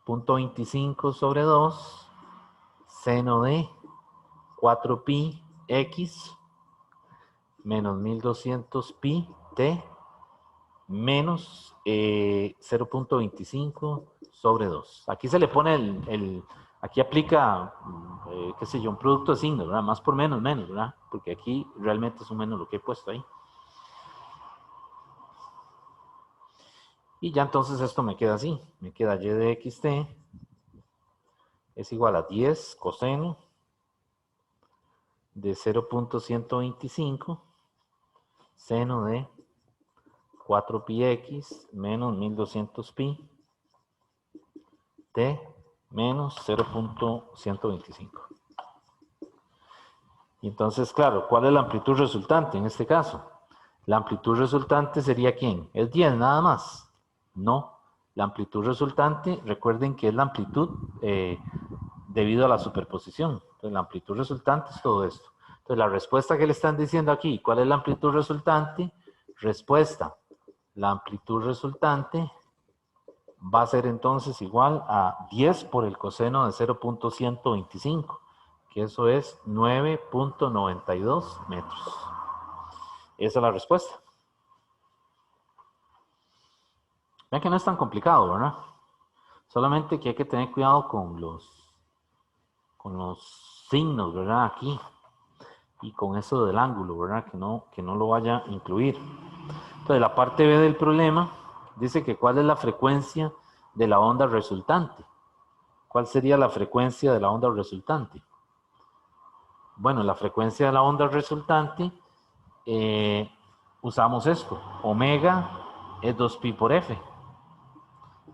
0.25 sobre 2, seno de 4pi x menos 1200 pi t menos 0.25 sobre 2. Aquí se le pone aquí aplica, qué sé yo, un producto de signo, ¿verdad? Más por menos, ¿verdad? Porque aquí realmente es un menos lo que he puesto ahí. Y ya entonces esto me queda así. Me queda y de xt es igual a 10 coseno de 0.125 seno de 4πx menos 1200pi de menos 0.125. Y entonces, claro, ¿cuál es la amplitud resultante en este caso? La amplitud resultante sería ¿quién? ¿Es 10 nada más? No. La amplitud resultante, recuerden que es la amplitud debido a la superposición. Entonces, la amplitud resultante es todo esto. Entonces, la respuesta que le están diciendo aquí, ¿cuál es la amplitud resultante? Respuesta. La amplitud resultante va a ser entonces igual a 10 por el coseno de 0.125, que eso es 9.92 metros. Esa es la respuesta. Vean que no es tan complicado, ¿verdad? Solamente que hay que tener cuidado con los signos, ¿verdad? Aquí. Y con eso del ángulo, ¿verdad? Que no lo vaya a incluir. Entonces, la parte B del problema dice que cuál es la frecuencia de la onda resultante. ¿Cuál sería la frecuencia de la onda resultante? Bueno, la frecuencia de la onda resultante, usamos esto. Omega es 2pi por f.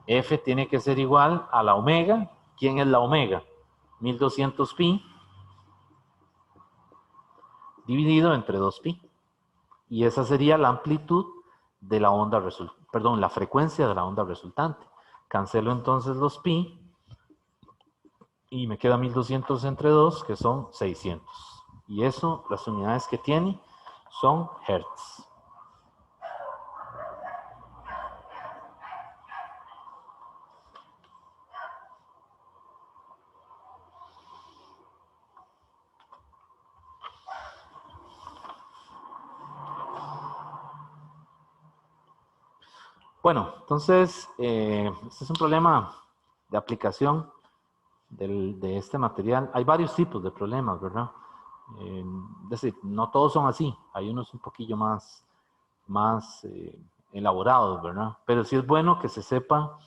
F tiene que ser igual a la omega. ¿Quién es la omega? 1200pi dividido entre 2pi. Y esa sería la amplitud de la onda resultante, perdón, la frecuencia de la onda resultante. Cancelo entonces los pi y me queda 1200 entre 2, que son 600. Y eso, las unidades que tiene son hertz. Bueno, entonces, este es un problema de aplicación de este material. Hay varios tipos de problemas, ¿verdad? Es decir, no todos son así. Hay unos un poquillo más elaborados, ¿verdad? Pero sí es bueno que se sepa,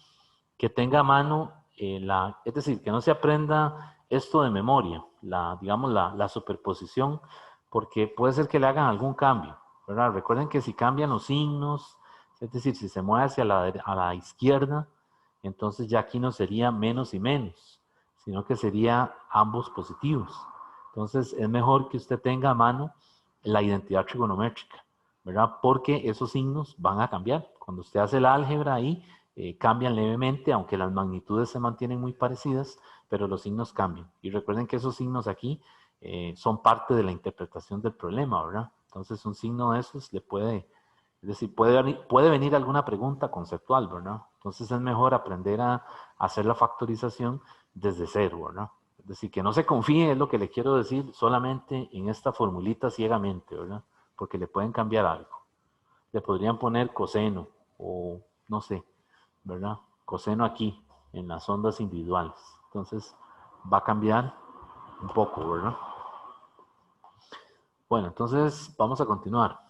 que tenga a mano, es decir, que no se aprenda esto de memoria, digamos, la superposición, porque puede ser que le hagan algún cambio, ¿verdad? Recuerden que si cambian los signos, es decir, si se mueve hacia a la izquierda, entonces ya aquí no sería menos y menos, sino que sería ambos positivos. Entonces es mejor que usted tenga a mano la identidad trigonométrica, ¿verdad? Porque esos signos van a cambiar. Cuando usted hace el álgebra ahí, cambian levemente, aunque las magnitudes se mantienen muy parecidas, pero los signos cambian. Y recuerden que esos signos aquí son parte de la interpretación del problema, ¿verdad? Entonces un signo de esos le puede, es decir, puede venir alguna pregunta conceptual, ¿verdad? Entonces es mejor aprender a hacer la factorización desde cero, ¿verdad? Es decir, que no se confíe, es lo que le quiero decir, solamente en esta formulita ciegamente, ¿verdad? Porque le pueden cambiar algo. Le podrían poner coseno o no sé, ¿verdad? Coseno aquí, en las ondas individuales. Entonces va a cambiar un poco, ¿verdad? Bueno, entonces vamos a continuar.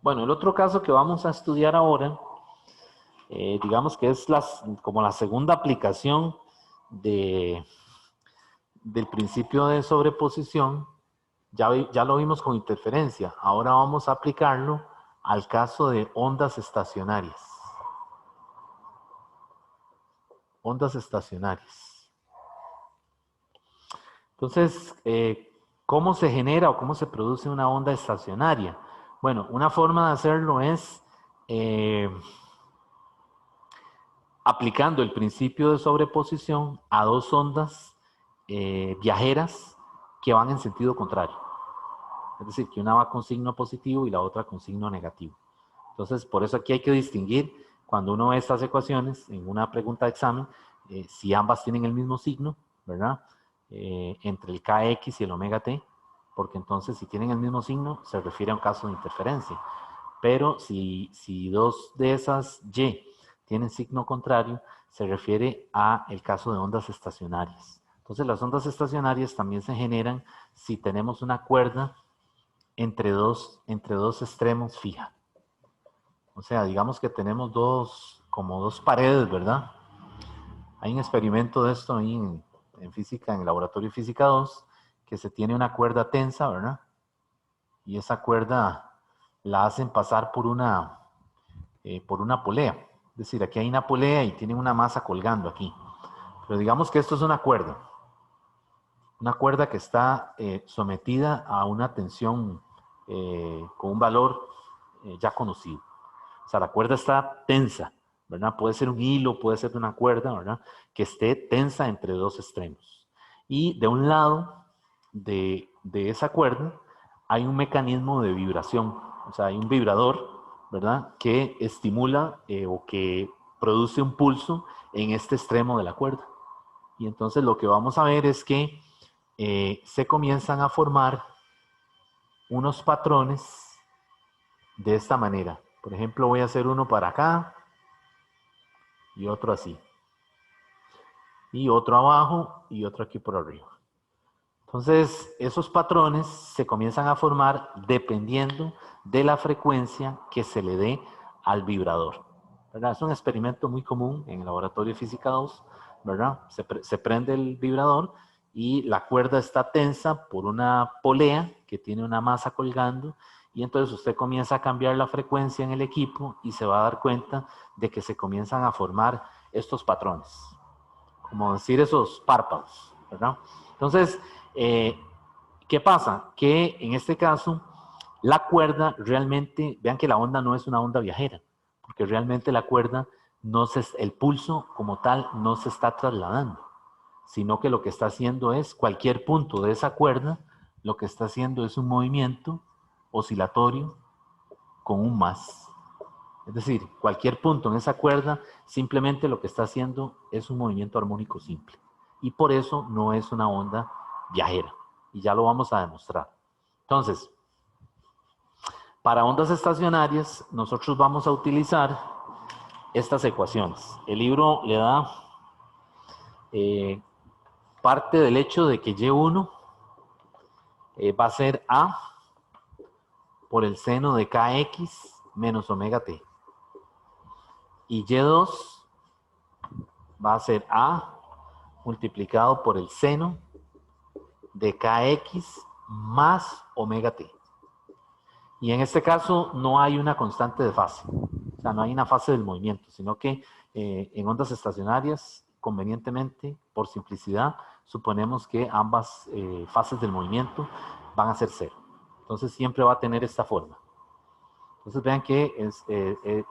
Bueno, el otro caso que vamos a estudiar ahora, digamos que es como la segunda aplicación del principio de sobreposición. Ya lo vimos con interferencia. Ahora vamos a aplicarlo al caso de ondas estacionarias. Ondas estacionarias. Entonces, ¿cómo se genera o cómo se produce una onda estacionaria? Bueno, una forma de hacerlo es aplicando el principio de sobreposición a dos ondas viajeras que van en sentido contrario. Es decir, que una va con signo positivo y la otra con signo negativo. Entonces, por eso aquí hay que distinguir cuando uno ve estas ecuaciones en una pregunta de examen, si ambas tienen el mismo signo, ¿verdad? Entre el kx y el omega t, porque entonces si tienen el mismo signo, se refiere a un caso de interferencia. Pero si dos de esas y tienen signo contrario, se refiere a el caso de ondas estacionarias. Entonces las ondas estacionarias también se generan si tenemos una cuerda entre dos extremos fija. O sea, digamos que tenemos como dos paredes, ¿verdad? Hay un experimento de esto ahí en física, en el laboratorio de física 2, que se tiene una cuerda tensa, ¿verdad? Y esa cuerda la hacen pasar por una polea. Es decir, aquí hay una polea y tienen una masa colgando aquí. Pero digamos que esto es una cuerda que está sometida a una tensión con un valor ya conocido. O sea, la cuerda está tensa, ¿verdad? Puede ser un hilo, puede ser una cuerda, ¿verdad? Que esté tensa entre dos extremos. Y de un lado de esa cuerda hay un mecanismo de vibración. O sea, hay un vibrador, ¿verdad? Que estimula o que produce un pulso en este extremo de la cuerda. Y entonces lo que vamos a ver es que se comienzan a formar unos patrones de esta manera. Por ejemplo, voy a hacer uno para acá y otro así. Y otro abajo y otro aquí por arriba. Entonces, esos patrones se comienzan a formar dependiendo de la frecuencia que se le dé al vibrador, ¿verdad? Es un experimento muy común en el laboratorio de física 2, ¿verdad? Se prende el vibrador y la cuerda está tensa por una polea que tiene una masa colgando y entonces usted comienza a cambiar la frecuencia en el equipo y se va a dar cuenta de que se comienzan a formar estos patrones, como decir esos párpados, ¿verdad? Entonces, ¿qué pasa? Que en este caso, la cuerda realmente, vean que la onda no es una onda viajera, porque realmente la cuerda, el pulso como tal no se está trasladando, sino que lo que está haciendo es, cualquier punto de esa cuerda, lo que está haciendo es un movimiento oscilatorio con un más. Es decir, cualquier punto en esa cuerda, simplemente lo que está haciendo es un movimiento armónico simple. Y por eso no es una onda viajera. Y ya lo vamos a demostrar. Entonces, para ondas estacionarias, nosotros vamos a utilizar estas ecuaciones. El libro le da parte del hecho de que Y1 va a ser A por el seno de KX menos omega t. Y Y2 va a ser A multiplicado por el seno de KX más omega t. Y en este caso no hay una constante de fase, o sea, no hay una fase del movimiento, sino que en ondas estacionarias, convenientemente, por simplicidad, suponemos que ambas fases del movimiento van a ser cero. Entonces siempre va a tener esta forma. Entonces vean que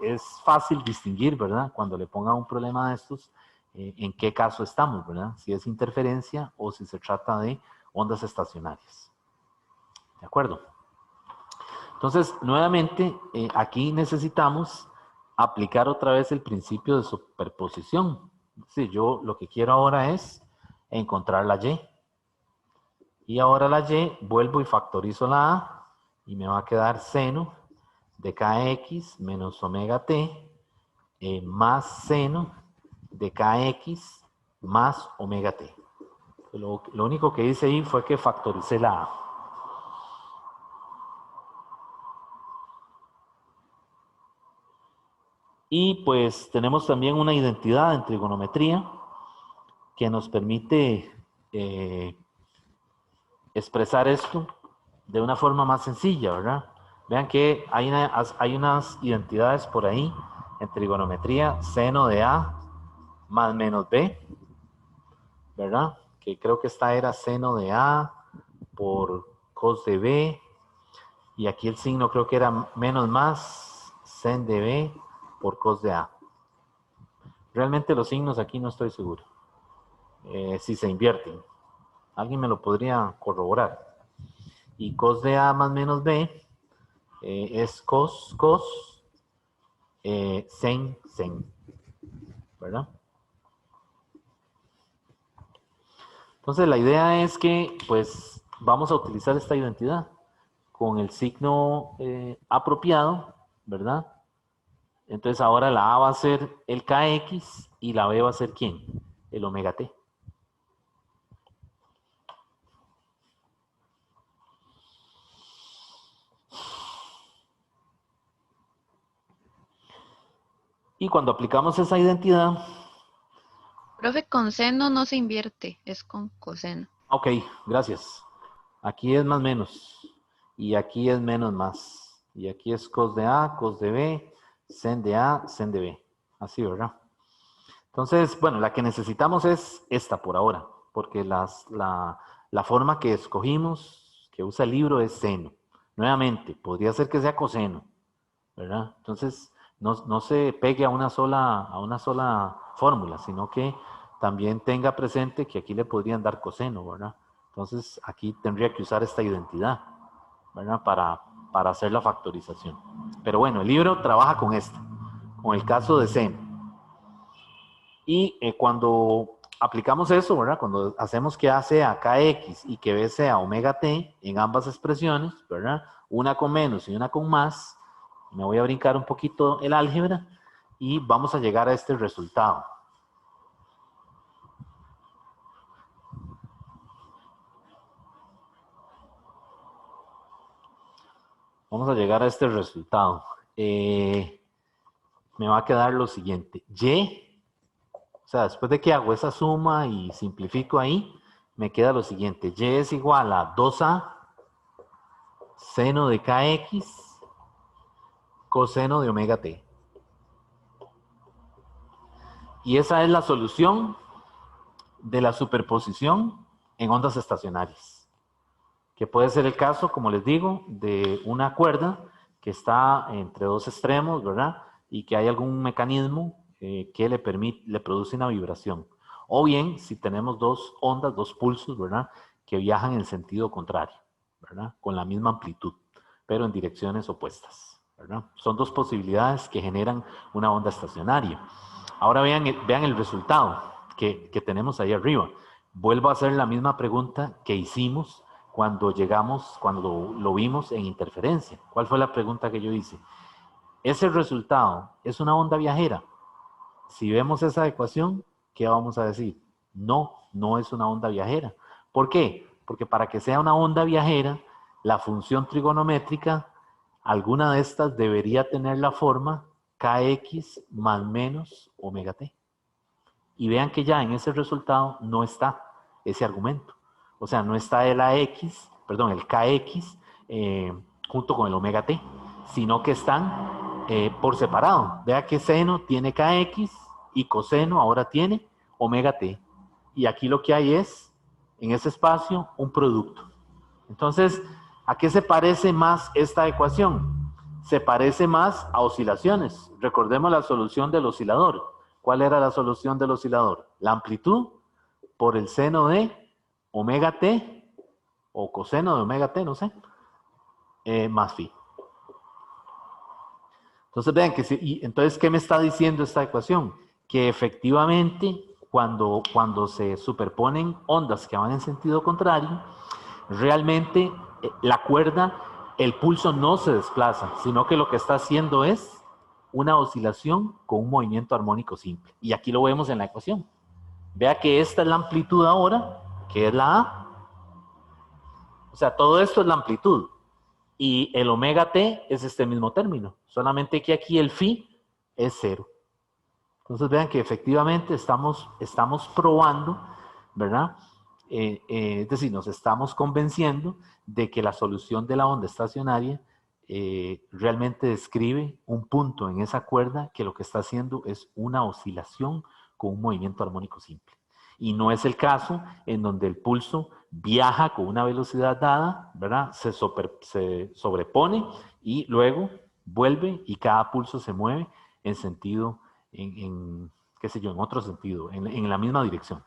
es fácil distinguir, ¿verdad? Cuando le ponga un problema de estos, en qué caso estamos, ¿verdad? Si es interferencia o si se trata de ondas estacionarias. ¿De acuerdo? Entonces, nuevamente, aquí necesitamos aplicar otra vez el principio de superposición. Sí, yo lo que quiero ahora es encontrar la y. Y ahora la y, vuelvo y factorizo la a, y me va a quedar seno de kx menos omega t más seno de kx más omega t. Lo único que hice ahí fue que factoricé la a. Y pues tenemos también una identidad en trigonometría que nos permite expresar esto de una forma más sencilla, ¿verdad? Vean que hay unas identidades por ahí en trigonometría, seno de A más menos B, ¿verdad? Que creo que esta era seno de A por cos de B, y aquí el signo creo que era menos más sen de B por cos de A. Realmente los signos aquí no estoy seguro. Si se invierten. Alguien me lo podría corroborar. Y cos de A más menos B es cos sen, sen, ¿verdad? Entonces la idea es que pues vamos a utilizar esta identidad con el signo apropiado, ¿verdad? Entonces ahora la A va a ser el KX y la B va a ser ¿quién? El omega T. Y cuando aplicamos esa identidad... Profe, con seno no se invierte, es con coseno. Ok, gracias. Aquí es más menos. Y aquí es menos más. Y aquí es cos de A, cos de B, sen de A, sen de B. Así, ¿verdad? Entonces, bueno, la que necesitamos es esta por ahora. Porque la forma que escogimos, que usa el libro, es seno. Nuevamente, podría ser que sea coseno, ¿verdad? Entonces, no se pegue a una sola fórmula, sino que también tenga presente que aquí le podrían dar coseno, ¿verdad? Entonces, aquí tendría que usar esta identidad, ¿verdad? Para hacer la factorización. Pero bueno, el libro trabaja con esto, con el caso de seno. Y cuando aplicamos eso, ¿verdad? Cuando hacemos que A sea KX y que B sea omega T en ambas expresiones, ¿verdad? Una con menos y una con más, me voy a brincar un poquito el álgebra y vamos a llegar a este resultado. Vamos a llegar a este resultado. Me va a quedar lo siguiente. Y, o sea, después de que hago esa suma y simplifico ahí, me queda lo siguiente. Y es igual a 2A seno de KX coseno de omega T. Y esa es la solución de la superposición en ondas estacionarias. Que puede ser el caso, como les digo, de una cuerda que está entre dos extremos, ¿verdad? Y que hay algún mecanismo que le produce una vibración. O bien, si tenemos dos ondas, dos pulsos, ¿verdad? Que viajan en sentido contrario, ¿verdad? Con la misma amplitud, pero en direcciones opuestas, ¿verdad? Son dos posibilidades que generan una onda estacionaria. Ahora vean el resultado que tenemos ahí arriba. Vuelvo a hacer la misma pregunta que hicimos cuando lo vimos en interferencia. ¿Cuál fue la pregunta que yo hice? ¿Ese resultado es una onda viajera? Si vemos esa ecuación, ¿qué vamos a decir? No, no es una onda viajera. ¿Por qué? Porque para que sea una onda viajera, la función trigonométrica, alguna de estas debería tener la forma kx más menos omega t. Y vean que ya en ese resultado no está ese argumento. O sea, no está el kx junto con el omega t, sino que están por separado. Vea que seno tiene kx y coseno ahora tiene omega t. Y aquí lo que hay es, en ese espacio, un producto. Entonces, ¿a qué se parece más esta ecuación? Se parece más a oscilaciones. Recordemos la solución del oscilador. ¿Cuál era la solución del oscilador? La amplitud por el seno de omega t o coseno de omega t, no sé, más phi. Entonces vean entonces, ¿qué me está diciendo esta ecuación? Que efectivamente cuando se superponen ondas que van en sentido contrario, realmente la cuerda, el pulso no se desplaza, sino que lo que está haciendo es una oscilación con un movimiento armónico simple. Y aquí lo vemos en la ecuación. Vea que esta es la amplitud ahora, que es la A. O sea, todo esto es la amplitud. Y el omega t es este mismo término. Solamente que aquí el phi es 0. Entonces vean que efectivamente estamos probando, ¿verdad? Es decir, nos estamos convenciendo de que la solución de la onda estacionaria realmente describe un punto en esa cuerda que lo que está haciendo es una oscilación con un movimiento armónico simple. Y no es el caso en donde el pulso viaja con una velocidad dada, ¿verdad? Se sobrepone y luego vuelve y cada pulso se mueve en sentido, qué sé yo, en otro sentido, en la misma dirección.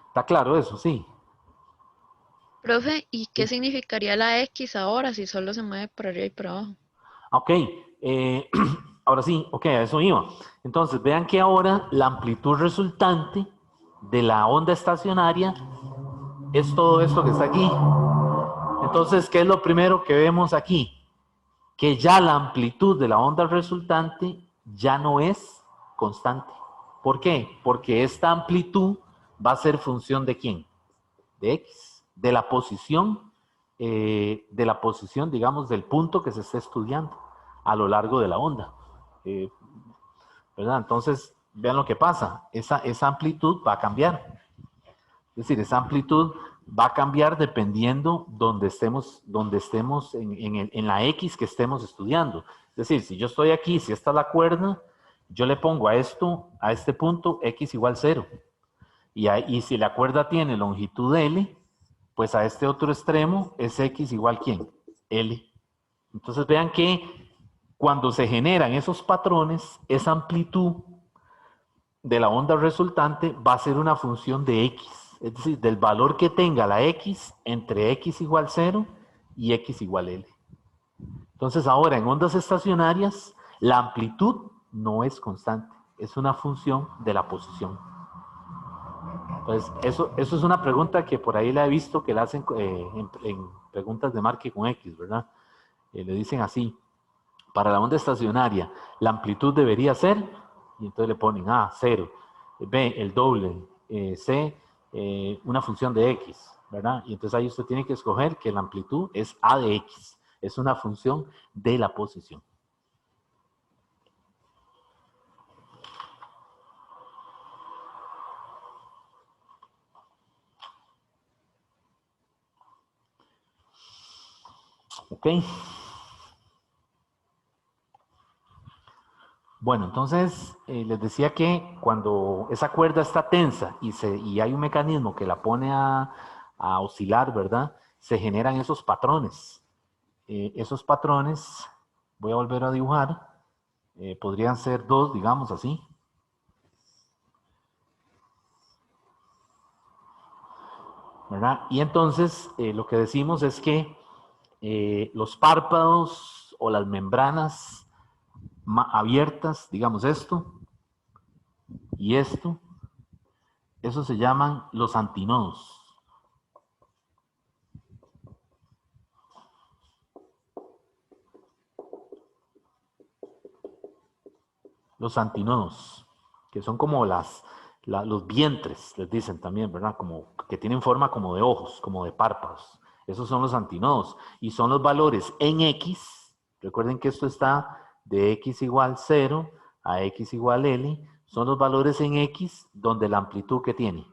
¿Está claro eso? Sí. Profe, ¿y qué significaría la X ahora si solo se mueve por arriba y por abajo? Ok. ahora sí, ok, a eso iba. Entonces, vean que ahora la amplitud resultante de la onda estacionaria es todo esto que está aquí. Entonces, ¿qué es lo primero que vemos aquí? Que ya la amplitud de la onda resultante ya no es constante. ¿Por qué? Porque esta amplitud va a ser función ¿de quién? De X, de la posición, digamos, del punto que se está estudiando a lo largo de la onda. ¿Verdad? Entonces, vean lo que pasa. Esa amplitud va a cambiar. Es decir, esa amplitud va a cambiar dependiendo donde estemos en la X que estemos estudiando. Es decir, si yo estoy aquí, si esta es la cuerda, yo le pongo a esto, a este punto, X igual 0. Y si la cuerda tiene longitud L, pues a este otro extremo es X igual ¿quién? L. Entonces vean que cuando se generan esos patrones, esa amplitud de la onda resultante va a ser una función de X. Es decir, del valor que tenga la X entre X igual 0 y X igual L. Entonces ahora en ondas estacionarias, la amplitud no es constante, es una función de la posición. Entonces, eso es una pregunta que por ahí la he visto que la hacen en preguntas de marque con X, ¿verdad? Le dicen así, para la onda estacionaria, la amplitud debería ser, y entonces le ponen A, 0, B, el doble, C, una función de X, ¿verdad? Y entonces ahí usted tiene que escoger que la amplitud es A de X, es una función de la posición. ¿Ok? Bueno, entonces les decía que cuando esa cuerda está tensa y hay un mecanismo que la pone a oscilar, ¿verdad? Se generan esos patrones. Esos patrones, voy a volver a dibujar, podrían ser dos, digamos así. ¿Verdad? Y entonces lo que decimos es que los párpados o las membranas abiertas, digamos esto y esto, eso se llaman los antinodos. Los antinodos, que son como los vientres, les dicen también, ¿verdad? Como que tienen forma como de ojos, como de párpados. Esos son los antinodos. Y son los valores en X. Recuerden que esto está de X igual 0 a X igual L. Son los valores en X donde la amplitud que tiene.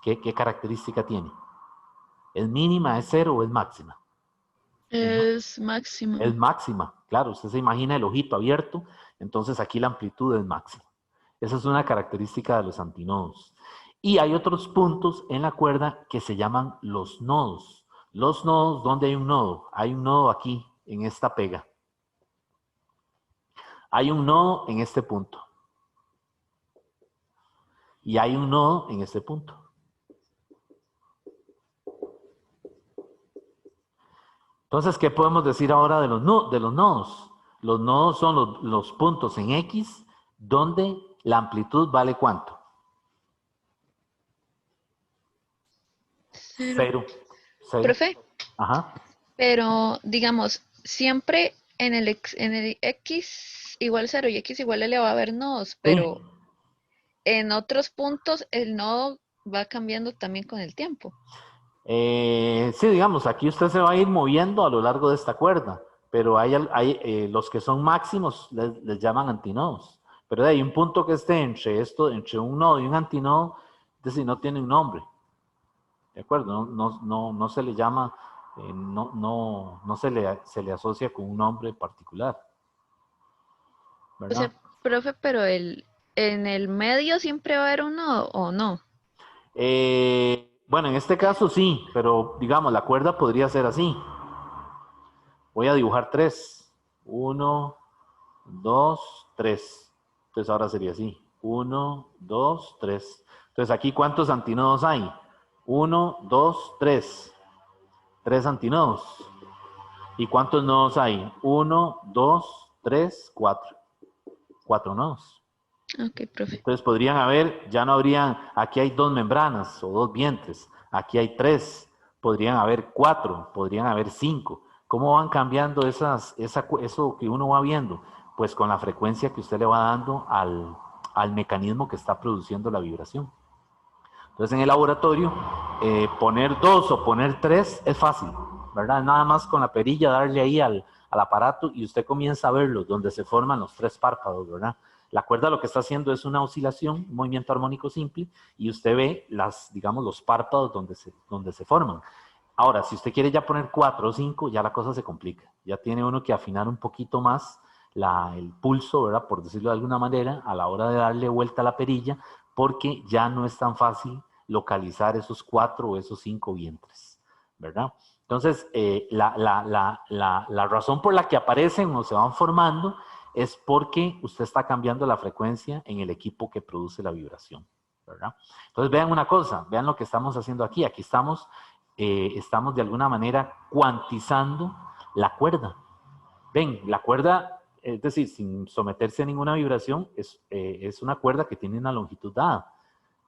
¿Qué característica tiene? ¿Es mínima, es 0 o es máxima? Es máximo. Es máxima, claro. Usted se imagina el ojito abierto, entonces aquí la amplitud es máxima. Esa es una característica de los antinodos. Y hay otros puntos en la cuerda que se llaman los nodos. Los nodos, ¿dónde hay un nodo? Hay un nodo aquí, en esta pega. Hay un nodo en este punto. Y hay un nodo en este punto. Entonces, ¿qué podemos decir ahora de los nodos? Los nodos son los puntos en X donde la amplitud vale ¿cuánto? 0. Profe, Ajá. pero digamos, siempre en el X igual 0 y X igual L va a haber nodos, pero Sí. en otros puntos el nodo va cambiando también con el tiempo. Sí, digamos, aquí usted se va a ir moviendo a lo largo de esta cuerda, pero hay los que son máximos les llaman antinodos. Pero hay un punto que esté entre un nodo y un antinodo, es decir, no tiene un nombre. ¿De acuerdo? No se le llama, no se le asocia con un nombre particular. O ¿Verdad? sea, profe, pero en el medio siempre va a haber un nodo, ¿o no? Bueno, en este caso sí, pero digamos, la cuerda podría ser así. Voy a dibujar 3. 1, 2, 3. Entonces ahora sería así. 1, 2, 3. Entonces aquí, ¿cuántos antinodos hay? 1, 2, 3. 3 antinodos. ¿Y cuántos nodos hay? 1, 2, 3, 4. 4 nodos. Ok, profe. Entonces podrían haber, ya no habrían, aquí hay 2 membranas o 2 vientres, aquí hay 3, podrían haber 4, podrían haber 5. ¿Cómo van cambiando eso que uno va viendo? Pues con la frecuencia que usted le va dando al mecanismo que está produciendo la vibración. Entonces en el laboratorio, poner 2 o poner 3 es fácil, ¿verdad? Nada más con la perilla darle ahí al aparato y usted comienza a verlo, donde se forman los 3 párpados, ¿verdad? La cuerda lo que está haciendo es una oscilación, un movimiento armónico simple, y usted ve digamos, los párpados donde se forman. Ahora, si usted quiere ya poner 4 o 5, ya la cosa se complica. Ya tiene uno que afinar un poquito más el pulso, ¿verdad? Por decirlo de alguna manera, a la hora de darle vuelta a la perilla, porque ya no es tan fácil localizar esos 4 o esos 5 vientres, ¿verdad? Entonces, la razón por la que aparecen o se van formando es porque usted está cambiando la frecuencia en el equipo que produce la vibración, ¿verdad? Entonces, vean una cosa, vean lo que estamos haciendo aquí. Aquí estamos de alguna manera cuantizando la cuerda. Ven, la cuerda, es decir, sin someterse a ninguna vibración, es una cuerda que tiene una longitud dada,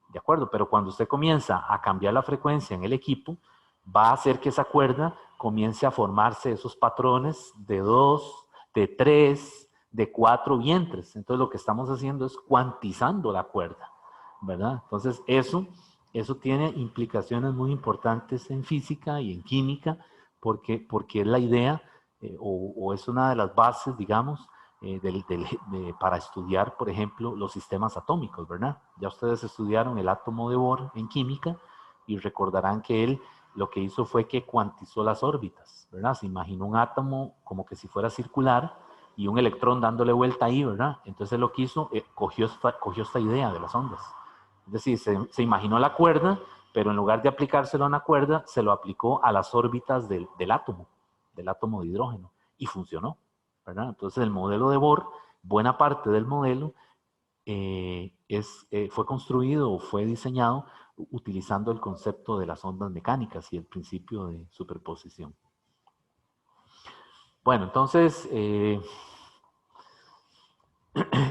¿de acuerdo? Pero cuando usted comienza a cambiar la frecuencia en el equipo, va a hacer que esa cuerda comience a formarse esos patrones de 2, de 3, de 4 vientres. Entonces lo que estamos haciendo es cuantizando la cuerda, ¿verdad? Entonces eso tiene implicaciones muy importantes en física y en química, porque es la idea, o es una de las bases, digamos, para estudiar, por ejemplo, los sistemas atómicos, ¿verdad? Ya ustedes estudiaron el átomo de Bohr en química y recordarán que él lo que hizo fue que cuantizó las órbitas, ¿verdad? Se imaginó un átomo como que si fuera circular y un electrón dándole vuelta ahí, ¿verdad? Entonces lo que hizo, cogió esta idea de las ondas. Es decir, se imaginó la cuerda, pero en lugar de aplicárselo a una cuerda, se lo aplicó a las órbitas del átomo de hidrógeno, y funcionó, ¿verdad? Entonces el modelo de Bohr, buena parte del modelo fue construido o fue diseñado utilizando el concepto de las ondas mecánicas y el principio de superposición. Bueno, entonces,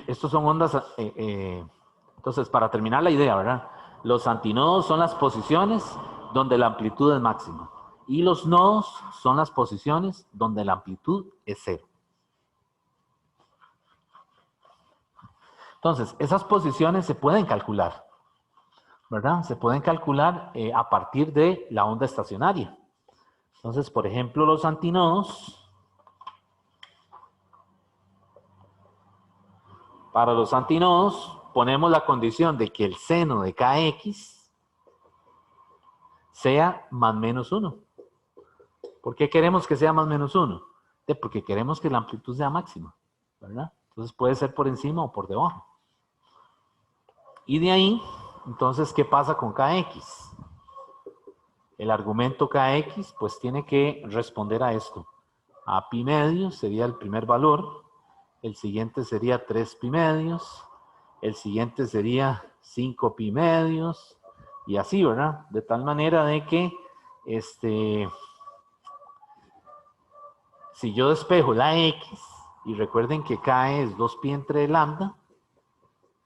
estos son ondas, entonces para terminar la idea, ¿verdad? Los antinodos son las posiciones donde la amplitud es máxima y los nodos son las posiciones donde la amplitud es cero. Entonces, esas posiciones se pueden calcular, ¿verdad? Se pueden calcular a partir de la onda estacionaria. Entonces, por ejemplo, los antinodos, para los antinodos ponemos la condición de que el seno de kx sea más menos 1. ¿Por qué queremos que sea más menos 1? Porque queremos que la amplitud sea máxima, ¿verdad? Entonces puede ser por encima o por debajo. Y de ahí, entonces, ¿qué pasa con kx? El argumento kx, pues tiene que responder a esto. A pi medios sería el primer valor, el siguiente sería 3 pi medios, el siguiente sería 5 pi medios, y así, ¿verdad? De tal manera de que, si yo despejo la x, y recuerden que k es 2 pi entre lambda,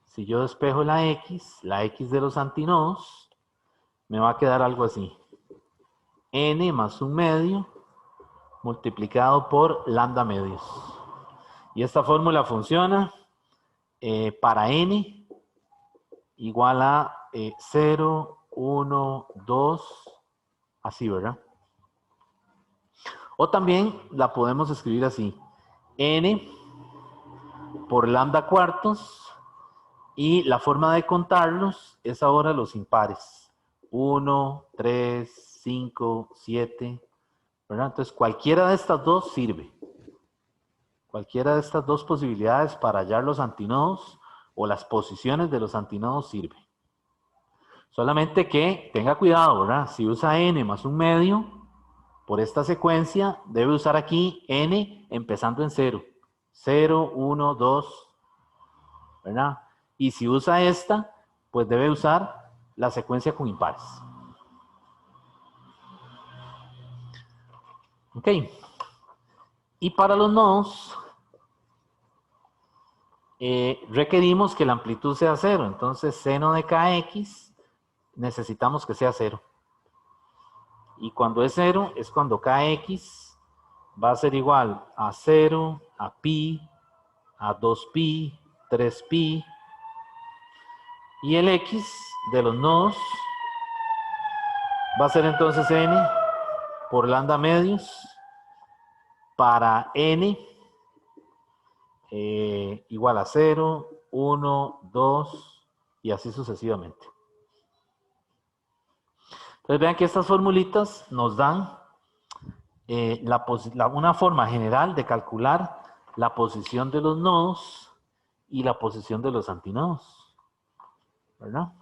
si yo despejo la x de los antinodos, me va a quedar algo así. N más 1 medio multiplicado por lambda medios. Y esta fórmula funciona para n igual a 0, 1, 2, así, ¿verdad? O también la podemos escribir así. N por lambda cuartos, y la forma de contarlos es ahora los impares. 1, 3, 5, 7, ¿verdad? Entonces cualquiera de estas dos sirve. Cualquiera de estas dos posibilidades para hallar los antinodos o las posiciones de los antinodos sirve. Solamente que tenga cuidado, ¿verdad? Si usa n más 1 medio, por esta secuencia debe usar aquí n empezando en 0. 0, 1, 2, ¿verdad? Y si usa esta, pues debe usar la secuencia con impares. Ok. Y para los nodos, requerimos que la amplitud sea 0. Entonces, seno de kx necesitamos que sea 0. Y cuando es 0 es cuando kx va a ser igual a 0, a pi, a 2pi, 3pi. Y el x de los nodos va a ser entonces n por lambda medios para n igual a 0, 1, 2 y así sucesivamente. Entonces vean que estas formulitas nos dan una forma general de calcular la posición de los nodos y la posición de los antinodos, ¿verdad?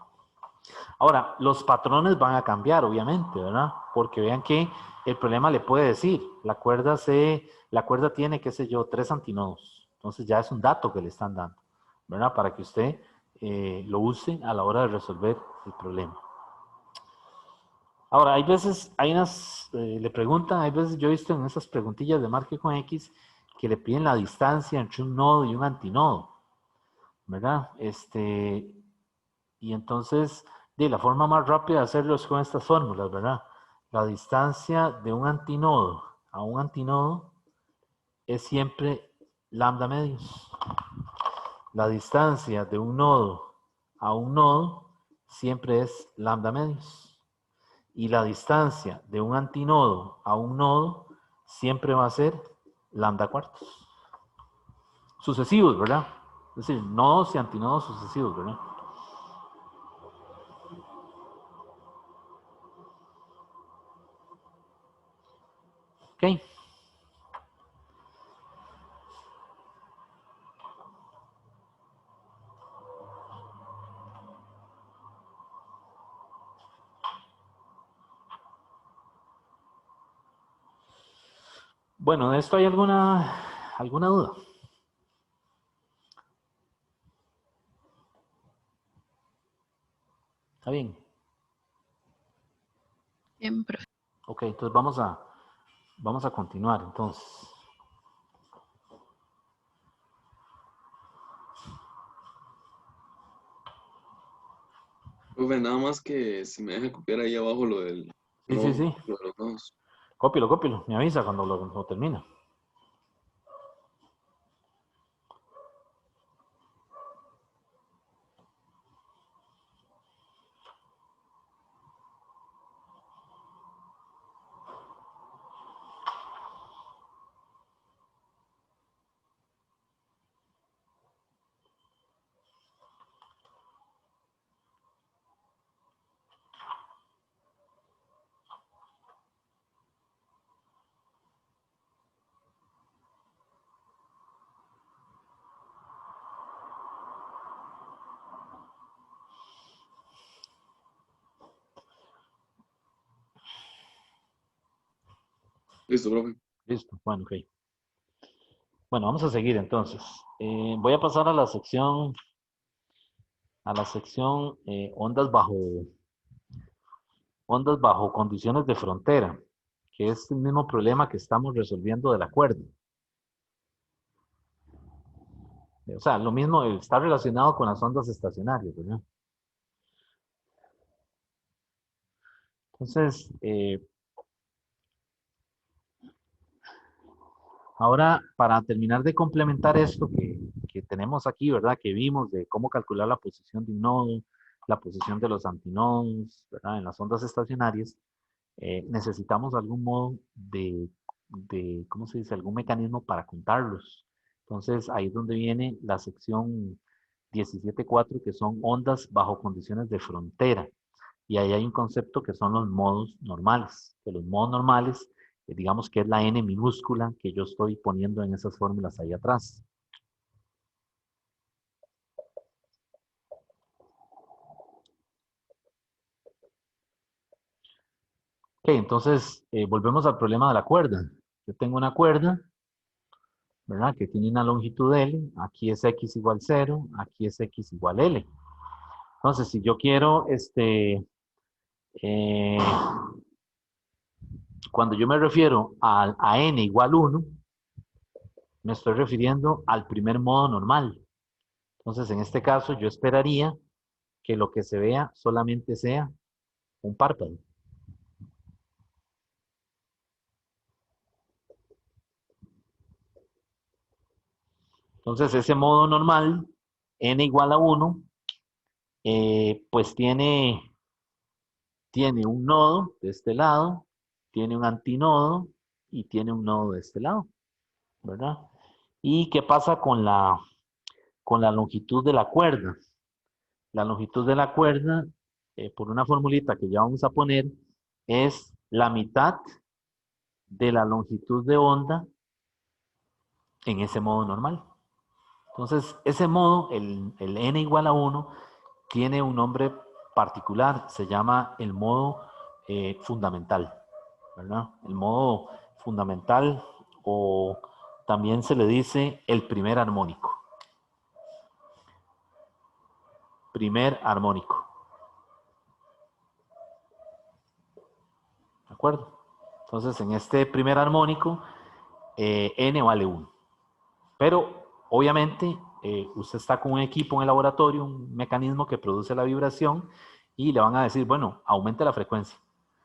Ahora, los patrones van a cambiar, obviamente, ¿verdad? Porque vean que el problema le puede decir, la cuerda tiene, qué sé yo, 3 antinodos. Entonces ya es un dato que le están dando, ¿verdad? Para que usted lo use a la hora de resolver el problema. Ahora, hay veces, le preguntan, hay veces yo he visto en esas preguntillas de marque con X que le piden la distancia entre un nodo y un antinodo, ¿verdad? Y entonces, la forma más rápida de hacerlo es con estas fórmulas, ¿verdad? La distancia de un antinodo a un antinodo es siempre lambda medios. La distancia de un nodo a un nodo siempre es lambda medios. Y la distancia de un antinodo a un nodo siempre va a ser lambda cuartos. Sucesivos, ¿verdad? Es decir, nodos y antinodos sucesivos, ¿verdad? Ok. Bueno, ¿de esto hay alguna duda? ¿Está bien? Bien, profe. Ok, entonces vamos a continuar, entonces. Profe, nada más que si me deja copiar ahí abajo lo del Sí, sí, nodo, sí. lo de los nodos. Cópielo. Me avisa cuando lo termina. Listo, profe. Listo, bueno, ok. Bueno, vamos a seguir entonces. Voy a pasar a la sección ondas bajo condiciones de frontera, que es el mismo problema que estamos resolviendo de la cuerda. O sea, lo mismo está relacionado con las ondas estacionarias, ¿verdad? Entonces, ahora para terminar de complementar esto que tenemos aquí, ¿verdad? Que vimos de cómo calcular la posición de un nodo, la posición de los antinodos, ¿verdad? En las ondas estacionarias, necesitamos algún modo ¿cómo se dice? Algún mecanismo para contarlos. Entonces, ahí es donde viene la sección 17.4, que son ondas bajo condiciones de frontera. Y ahí hay un concepto que son los modos normales. Que los modos normales, digamos que es la n minúscula que yo estoy poniendo en esas fórmulas ahí atrás. Ok, entonces volvemos al problema de la cuerda. Yo tengo una cuerda, ¿verdad? Que tiene una longitud L. Aquí es x igual 0, aquí es x igual L. Entonces, si yo quiero, eh, cuando yo me refiero a n igual 1, me estoy refiriendo al primer modo normal. Entonces, en este caso, yo esperaría que lo que se vea solamente sea un párpado. Entonces, ese modo normal, n igual a 1, pues tiene un nodo de este lado, tiene un antinodo y tiene un nodo de este lado, ¿verdad? ¿Y qué pasa con la longitud de la cuerda? La longitud de la cuerda, por una formulita que ya vamos a poner, es la mitad de la longitud de onda en ese modo normal. Entonces, ese modo, el n igual a 1, tiene un nombre particular, se llama el modo fundamental, ¿verdad? El modo fundamental, o también se le dice el primer armónico. Primer armónico. ¿De acuerdo? Entonces, en este primer armónico, n vale 1. Pero, obviamente, usted está con un equipo en el laboratorio, un mecanismo que produce la vibración, y le van a decir, bueno, aumente la frecuencia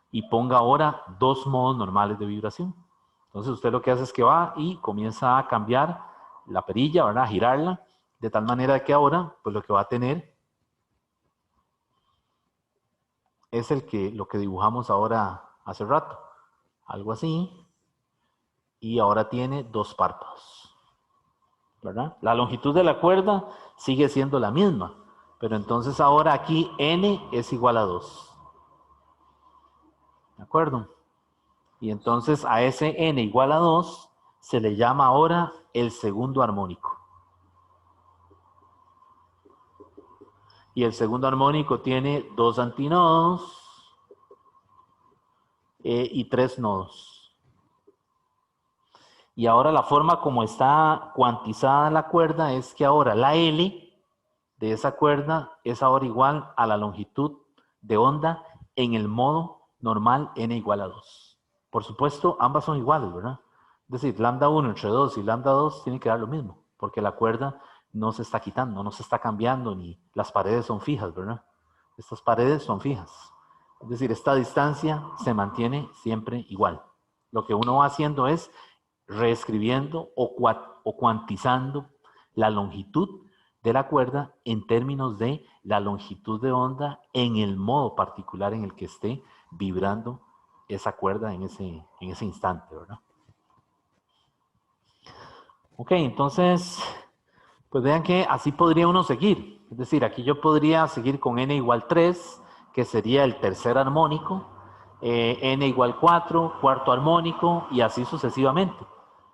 y ponga ahora 2 modos normales de vibración. Entonces, usted lo que hace es que va y comienza a cambiar la perilla, ¿verdad? A girarla, de tal manera que ahora, pues lo que va a tener es lo que dibujamos ahora hace rato. Algo así. Y ahora tiene 2 párpados, ¿verdad? La longitud de la cuerda sigue siendo la misma, pero entonces ahora aquí n es igual a 2. ¿De acuerdo? Y entonces a ese n igual a 2 se le llama ahora el segundo armónico. Y el segundo armónico tiene 2 antinodos y 3 nodos. Y ahora la forma como está cuantizada la cuerda es que ahora la L de esa cuerda es ahora igual a la longitud de onda en el modo normal n igual a 2. Por supuesto, ambas son iguales, ¿verdad? Es decir, lambda 1 entre 2 y lambda 2 tienen que dar lo mismo, porque la cuerda no se está quitando, no se está cambiando, ni las paredes son fijas, ¿verdad? Estas paredes son fijas. Es decir, esta distancia se mantiene siempre igual. Lo que uno va haciendo es reescribiendo o cuantizando la longitud de la cuerda en términos de la longitud de onda en el modo particular en el que esté vibrando esa cuerda en ese instante, ¿verdad? Ok, entonces, pues vean que así podría uno seguir. Es decir, aquí yo podría seguir con n igual 3, que sería el tercer armónico, n igual 4, cuarto armónico, y así sucesivamente,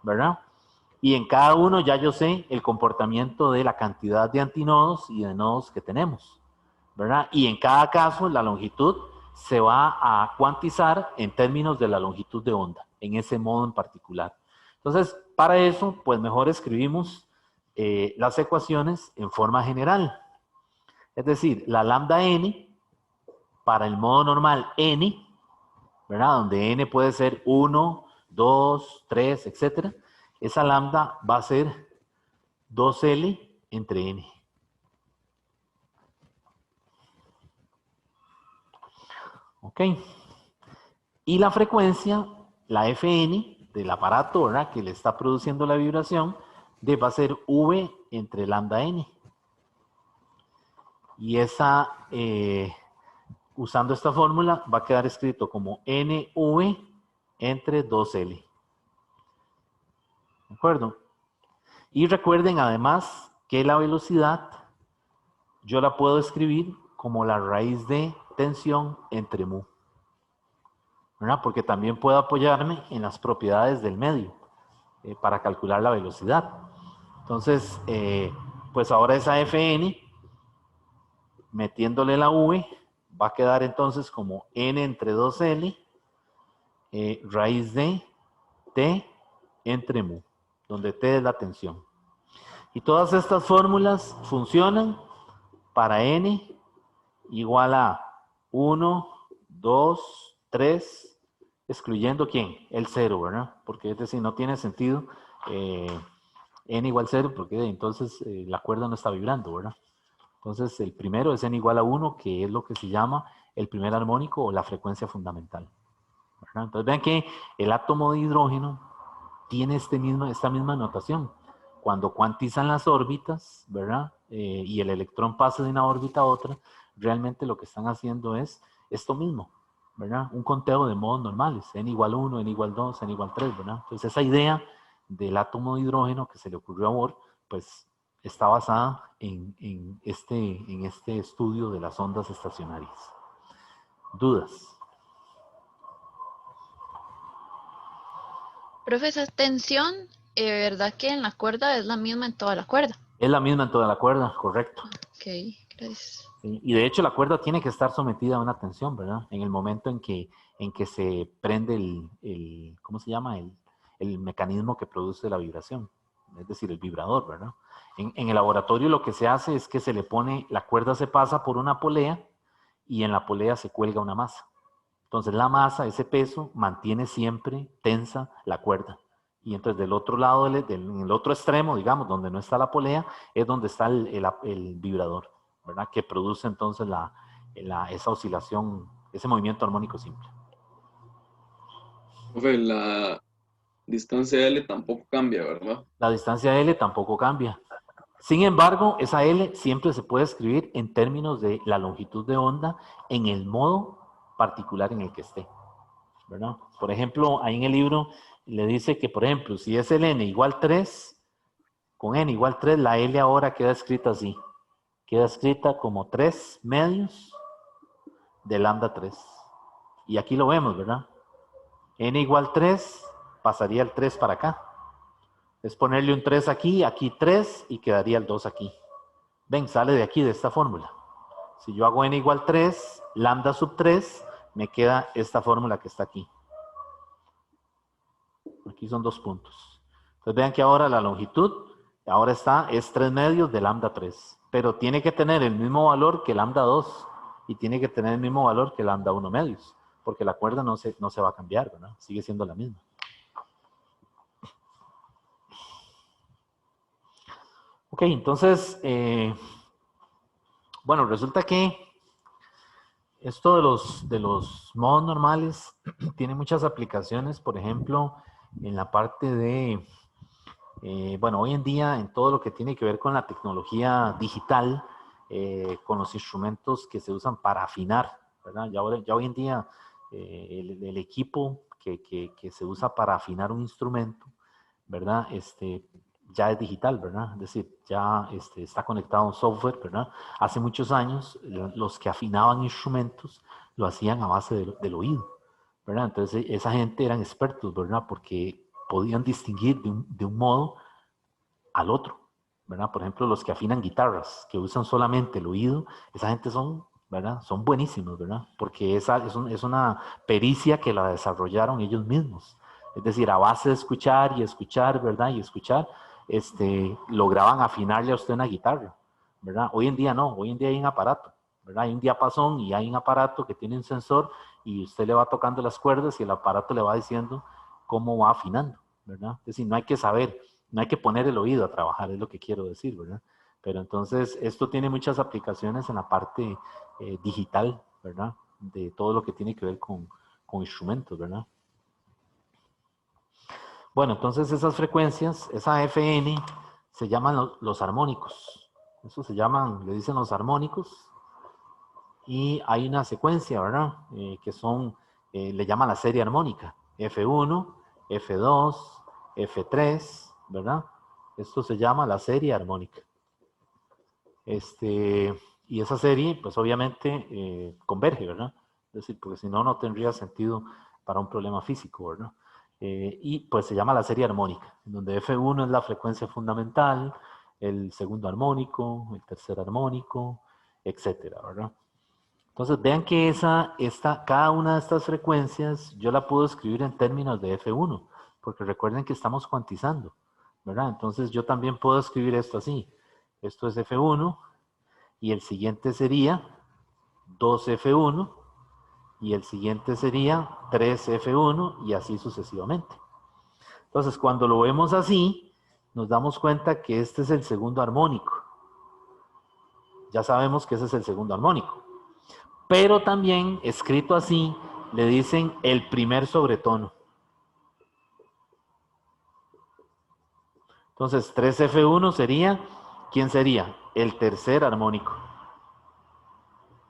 ¿verdad? Y en cada uno ya yo sé el comportamiento de la cantidad de antinodos y de nodos que tenemos, ¿verdad? Y en cada caso la longitud se va a cuantizar en términos de la longitud de onda, en ese modo en particular. Entonces, para eso, pues mejor escribimos las ecuaciones en forma general. Es decir, la lambda n para el modo normal n, ¿verdad? Donde n puede ser 1, 2, 3, etcétera. Esa lambda va a ser 2L entre n. ¿Ok? Y la frecuencia, la Fn del aparato, ¿verdad? Que le está produciendo la vibración, va a ser V entre lambda n. Y esa, usando esta fórmula, va a quedar escrito como NV entre 2L. ¿De acuerdo? Y recuerden además que la velocidad yo la puedo escribir como la raíz de tensión entre mu, ¿verdad? Porque también puedo apoyarme en las propiedades del medio para calcular la velocidad. Entonces, pues ahora esa Fn, metiéndole la V, va a quedar entonces como n entre 2L raíz de T entre mu, donde T es la tensión. Y todas estas fórmulas funcionan para n igual a 1, 2, 3, excluyendo ¿quién? El 0, ¿verdad? Porque es decir, no tiene sentido n igual 0, porque entonces la cuerda no está vibrando, ¿verdad? Entonces, el primero es n igual a 1, que es lo que se llama el primer armónico o la frecuencia fundamental, ¿verdad? Entonces, vean que el átomo de hidrógeno tiene esta misma notación. Cuando cuantizan las órbitas, ¿verdad? Y el electrón pasa de una órbita a otra, realmente lo que están haciendo es esto mismo, ¿verdad? Un conteo de modos normales, n igual 1, n igual 2, n igual 3, ¿verdad? Entonces, esa idea del átomo de hidrógeno que se le ocurrió a Bohr, pues está basada en este estudio de las ondas estacionarias. ¿Dudas? Profe, esa tensión, ¿verdad que en la cuerda es la misma en toda la cuerda? Es la misma en toda la cuerda, correcto. Ok, gracias. Sí, y de hecho la cuerda tiene que estar sometida a una tensión, ¿verdad? En el momento en que se prende ¿cómo se llama? El mecanismo que produce la vibración, es decir, el vibrador, ¿verdad? En el laboratorio lo que se hace es que se le pone, la cuerda se pasa por una polea y en la polea se cuelga una masa. Entonces la masa, ese peso, mantiene siempre tensa la cuerda. Y entonces del otro lado, en el otro extremo, digamos, donde no está la polea, es donde está el vibrador, ¿verdad? Que produce entonces esa oscilación, ese movimiento armónico simple. Profe, la distancia L tampoco cambia, ¿verdad? La distancia L tampoco cambia. Sin embargo, esa L siempre se puede escribir en términos de la longitud de onda en el modo particular en el que esté, ¿verdad? Por ejemplo, ahí en el libro le dice que, por ejemplo, si es el n igual 3, con n igual 3, la L ahora queda escrita así. Queda escrita como 3 medios de lambda 3. Y aquí lo vemos, ¿verdad? N igual 3, pasaría el 3 para acá. Es ponerle un 3 aquí, aquí 3, y quedaría el 2 aquí. Ven, sale de aquí, de esta fórmula. Si yo hago n igual 3, lambda sub 3, me queda esta fórmula que está aquí. Aquí son 2 puntos. Entonces vean que ahora la longitud, ahora es 3 medios de lambda 3. Pero tiene que tener el mismo valor que lambda 2. Y tiene que tener el mismo valor que lambda 1 medios. Porque la cuerda no se va a cambiar, ¿verdad? Sigue siendo la misma. Ok, entonces, bueno, resulta que esto de los modos normales tiene muchas aplicaciones, por ejemplo, en la parte de, bueno, hoy en día en todo lo que tiene que ver con la tecnología digital, con los instrumentos que se usan para afinar, ¿verdad? Ya hoy en día el equipo que se usa para afinar un instrumento, ¿verdad? Ya es digital, ¿verdad? Es decir, ya está conectado a un software, ¿verdad? Hace muchos años, los que afinaban instrumentos lo hacían a base del oído, ¿verdad? Entonces, esa gente eran expertos, ¿verdad? Porque podían distinguir de un modo al otro, ¿verdad? Por ejemplo, los que afinan guitarras, que usan solamente el oído, esa gente son, ¿verdad? Son buenísimos, ¿verdad? Porque es una pericia que la desarrollaron ellos mismos. Es decir, a base de escuchar y escuchar, ¿verdad? Y escuchar, lograban afinarle a usted una guitarra, ¿verdad? Hoy en día no, hoy en día hay un aparato, ¿verdad? Hay un diapasón y hay un aparato que tiene un sensor y usted le va tocando las cuerdas y el aparato le va diciendo cómo va afinando, ¿verdad? Es decir, no hay que saber, no hay que poner el oído a trabajar, es lo que quiero decir, ¿verdad? Pero entonces esto tiene muchas aplicaciones en la parte digital, ¿verdad? De todo lo que tiene que ver con instrumentos, ¿verdad? Bueno, entonces esas frecuencias, esa FN, se llaman los armónicos. Eso se llaman, le dicen los armónicos. Y hay una secuencia, ¿verdad? Que son, le llaman la serie armónica. F1, F2, F3, ¿verdad? Esto se llama la serie armónica. Y esa serie, pues obviamente converge, ¿verdad? Es decir, porque si no, no tendría sentido para un problema físico, ¿verdad? Y pues se llama la serie armónica, en donde F1 es la frecuencia fundamental, el segundo armónico, el tercer armónico, etcétera, ¿verdad? Entonces vean que cada una de estas frecuencias yo la puedo escribir en términos de F1, porque recuerden que estamos cuantizando, ¿verdad? Entonces yo también puedo escribir esto así. Esto es F1 y el siguiente sería 2F1 y el siguiente sería 3F1 y así sucesivamente. Entonces cuando lo vemos así, nos damos cuenta que este es el segundo armónico. Ya sabemos que ese es el segundo armónico. Pero también, escrito así, le dicen el primer sobretono. Entonces, 3F1 sería, ¿quién sería? El tercer armónico.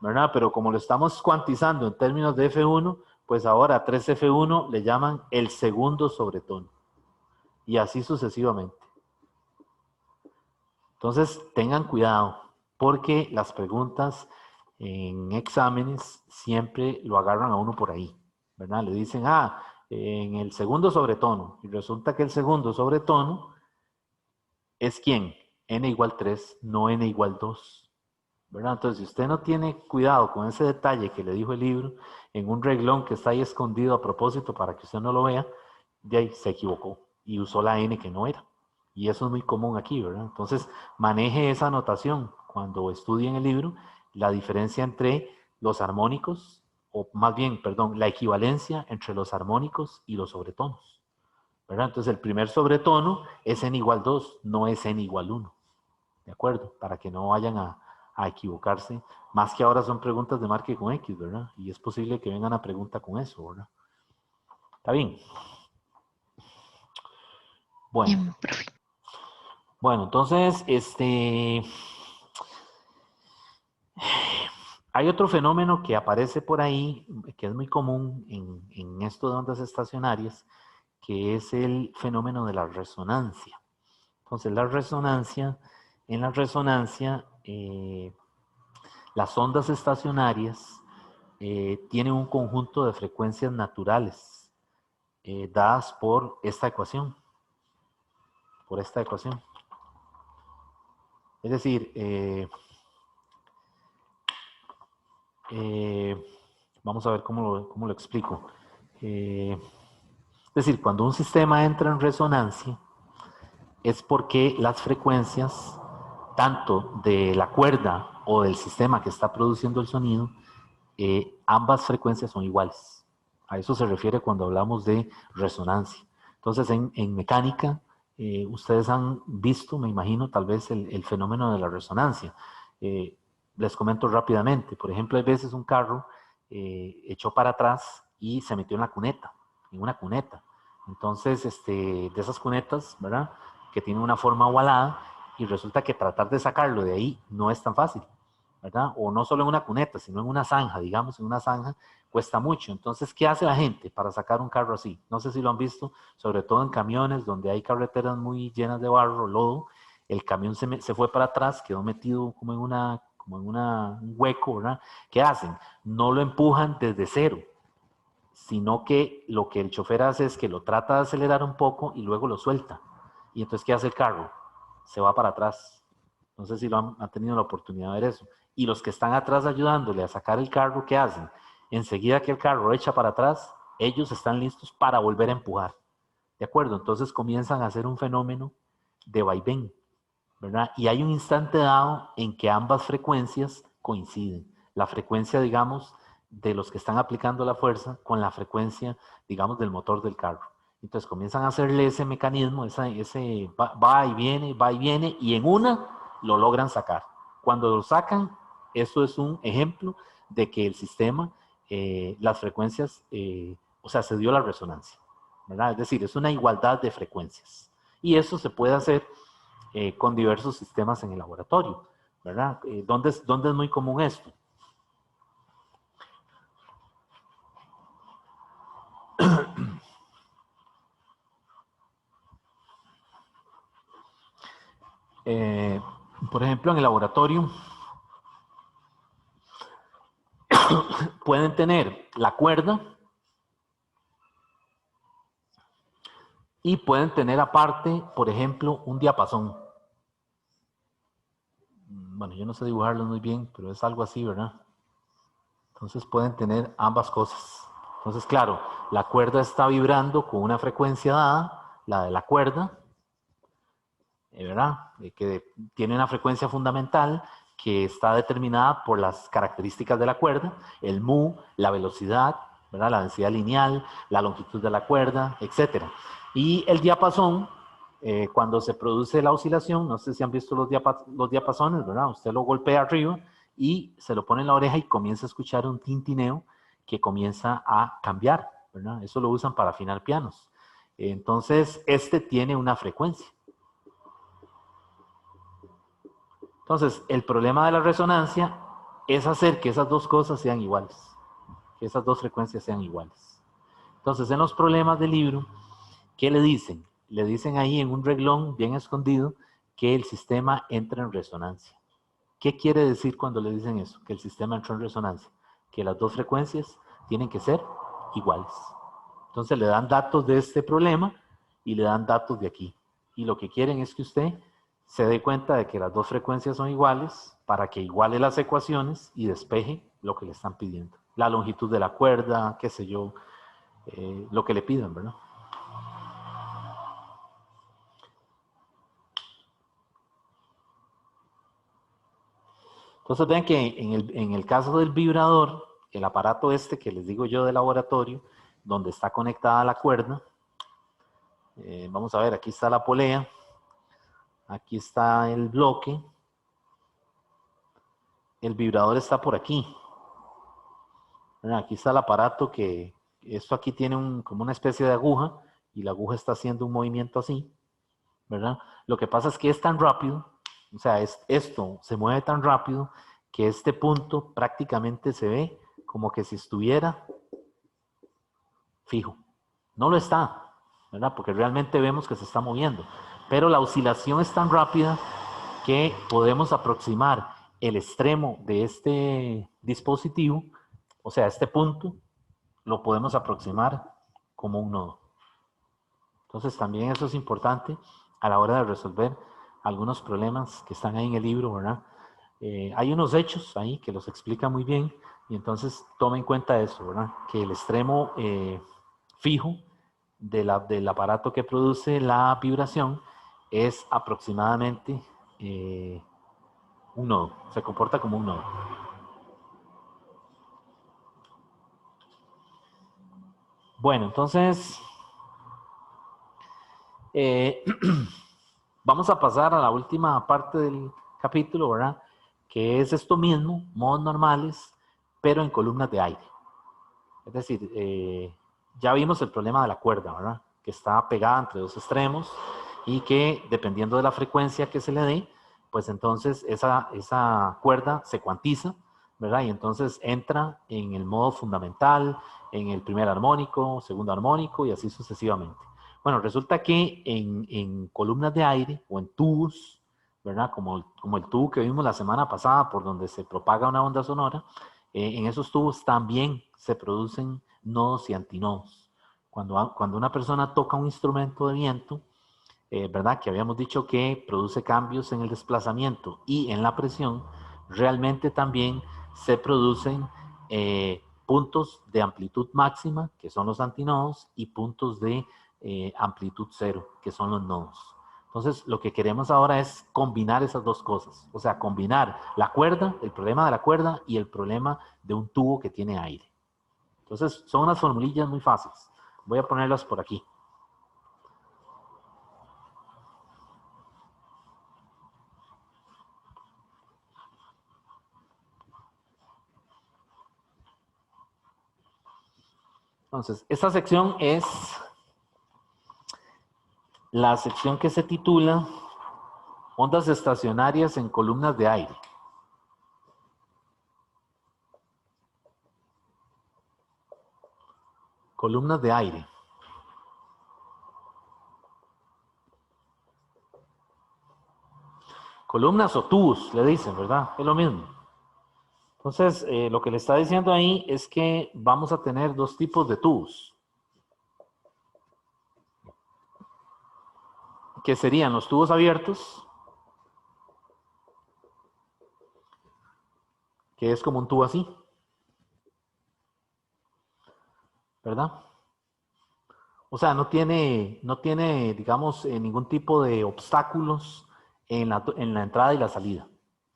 ¿Verdad? Pero como lo estamos cuantizando en términos de F1, pues ahora a 3F1 le llaman el segundo sobretono. Y así sucesivamente. Entonces, tengan cuidado, porque las preguntas en exámenes siempre lo agarran a uno por ahí, ¿verdad? Le dicen, en el segundo sobretono, y resulta que el segundo sobretono es ¿quién? N igual 3, no N igual 2, ¿verdad? Entonces, si usted no tiene cuidado con ese detalle que le dijo el libro, en un reglón que está ahí escondido a propósito para que usted no lo vea, de ahí se equivocó y usó la N que no era. Y eso es muy común aquí, ¿verdad? Entonces, maneje esa anotación cuando estudie en el libro, la diferencia entre los armónicos, o más bien, perdón, la equivalencia entre los armónicos y los sobretonos, ¿verdad? Entonces, el primer sobretono es N igual 2, no es N igual 1, ¿de acuerdo? Para que no vayan a equivocarse, más que ahora son preguntas de marque con X, ¿verdad? Y es posible que vengan a pregunta con eso, ¿verdad? ¿Está bien? Bueno. Bien, profe. Bueno, entonces, hay otro fenómeno que aparece por ahí, que es muy común en esto de ondas estacionarias, que es el fenómeno de la resonancia. Entonces, en la resonancia, las ondas estacionarias tienen un conjunto de frecuencias naturales dadas por esta ecuación. Es decir, vamos a ver cómo lo explico. Es decir, cuando un sistema entra en resonancia, es porque las frecuencias, tanto de la cuerda o del sistema que está produciendo el sonido, ambas frecuencias son iguales. A eso se refiere cuando hablamos de resonancia. Entonces, en mecánica, ustedes han visto, me imagino, tal vez el fenómeno de la resonancia. Les comento rápidamente. Por ejemplo, hay veces un carro echó para atrás y se metió en una cuneta. Entonces, de esas cunetas, ¿verdad? Que tienen una forma ovalada y resulta que tratar de sacarlo de ahí no es tan fácil, ¿verdad? O no solo en una cuneta, sino en una zanja, digamos, en una zanja cuesta mucho. Entonces, ¿qué hace la gente para sacar un carro así? No sé si lo han visto, sobre todo en camiones donde hay carreteras muy llenas de barro, lodo. El camión se fue para atrás, quedó metido como en un hueco, ¿verdad? ¿Qué hacen? No lo empujan desde cero, sino que lo que el chofer hace es que lo trata de acelerar un poco y luego lo suelta. Y entonces, ¿qué hace el carro? Se va para atrás. No sé si han tenido la oportunidad de ver eso. Y los que están atrás ayudándole a sacar el carro, ¿qué hacen? Enseguida que el carro echa para atrás, ellos están listos para volver a empujar. ¿De acuerdo? Entonces comienzan a hacer un fenómeno de vaivén, ¿verdad? Y hay un instante dado en que ambas frecuencias coinciden. La frecuencia, digamos, de los que están aplicando la fuerza con la frecuencia, digamos, del motor del carro. Entonces comienzan a hacerle ese mecanismo, ese va y viene, y en una lo logran sacar. Cuando lo sacan, eso es un ejemplo de que el sistema, las frecuencias, o sea, se dio la resonancia, ¿verdad? Es decir, es una igualdad de frecuencias. Y eso se puede hacer con diversos sistemas en el laboratorio, ¿verdad? ¿Dónde es muy común esto? Por ejemplo, en el laboratorio pueden tener la cuerda y pueden tener aparte, por ejemplo, un diapasón. Bueno, yo no sé dibujarlo muy bien, pero es algo así, ¿verdad? Entonces pueden tener ambas cosas. Entonces, claro, la cuerda está vibrando con una frecuencia dada, la de la cuerda, ¿verdad? Que tiene una frecuencia fundamental que está determinada por las características de la cuerda, el mu, la velocidad, ¿verdad? La densidad lineal, la longitud de la cuerda, etc. Y el diapasón Cuando se produce la oscilación, no sé si han visto los diapasones, ¿verdad? Usted lo golpea arriba y se lo pone en la oreja y comienza a escuchar un tintineo que comienza a cambiar, ¿verdad? Eso lo usan para afinar pianos. Entonces, este tiene una frecuencia. Entonces, el problema de la resonancia es hacer que esas dos cosas sean iguales, que esas dos frecuencias sean iguales. Entonces, en los problemas del libro, ¿qué le dicen? Le dicen ahí en un reglón bien escondido que el sistema entra en resonancia. ¿Qué quiere decir cuando le dicen eso? Que el sistema entró en resonancia. Que las dos frecuencias tienen que ser iguales. Entonces le dan datos de este problema y le dan datos de aquí. Y lo que quieren es que usted se dé cuenta de que las dos frecuencias son iguales para que iguale las ecuaciones y despeje lo que le están pidiendo. La longitud de la cuerda, qué sé yo, lo que le pidan, ¿verdad? Entonces vean que en el caso del vibrador, el aparato este que les digo yo de laboratorio, donde está conectada la cuerda, vamos a ver, aquí está la polea, aquí está el bloque, el vibrador está por aquí. Aquí está el aparato que, esto aquí tiene como una especie de aguja y la aguja está haciendo un movimiento así, ¿verdad? Lo que pasa es que es tan rápido, o sea, esto se mueve tan rápido que este punto prácticamente se ve como que si estuviera fijo. No lo está, ¿verdad? Porque realmente vemos que se está moviendo. Pero la oscilación es tan rápida que podemos aproximar el extremo de este dispositivo, o sea, este punto, lo podemos aproximar como un nodo. Entonces también eso es importante a la hora de resolver algunos problemas que están ahí en el libro, ¿verdad? Hay unos hechos ahí que los explica muy bien y entonces toma en cuenta eso, ¿verdad? Que el extremo fijo del aparato que produce la vibración es aproximadamente un nodo, se comporta como un nodo. Bueno, entonces vamos a pasar a la última parte del capítulo, ¿verdad? Que es esto mismo, modos normales, pero en columnas de aire. Es decir, ya vimos el problema de la cuerda, ¿verdad? Que está pegada entre dos extremos y que dependiendo de la frecuencia que se le dé, pues entonces esa cuerda se cuantiza, ¿verdad? Y entonces entra en el modo fundamental, en el primer armónico, segundo armónico y así sucesivamente. Bueno, resulta que en columnas de aire o en tubos, ¿verdad? Como el tubo que vimos la semana pasada por donde se propaga una onda sonora, en esos tubos también se producen nodos y antinodos. Cuando una persona toca un instrumento de viento, ¿verdad? Que habíamos dicho que produce cambios en el desplazamiento y en la presión, realmente también se producen puntos de amplitud máxima, que son los antinodos, y puntos de amplitud cero, que son los nodos. Entonces, lo que queremos ahora es combinar esas dos cosas. O sea, combinar la cuerda, el problema de la cuerda y el problema de un tubo que tiene aire. Entonces, son unas formulillas muy fáciles. Voy a ponerlas por aquí. Entonces, esta sección es la sección que se titula Ondas estacionarias en columnas de aire. Columnas de aire. Columnas o tubos, le dicen, ¿verdad? Es lo mismo. Entonces, lo que le está diciendo ahí es que vamos a tener dos tipos de tubos. Que serían los tubos abiertos, que es como un tubo así, ¿verdad? O sea, no tiene, digamos, ningún tipo de obstáculos en la entrada y la salida.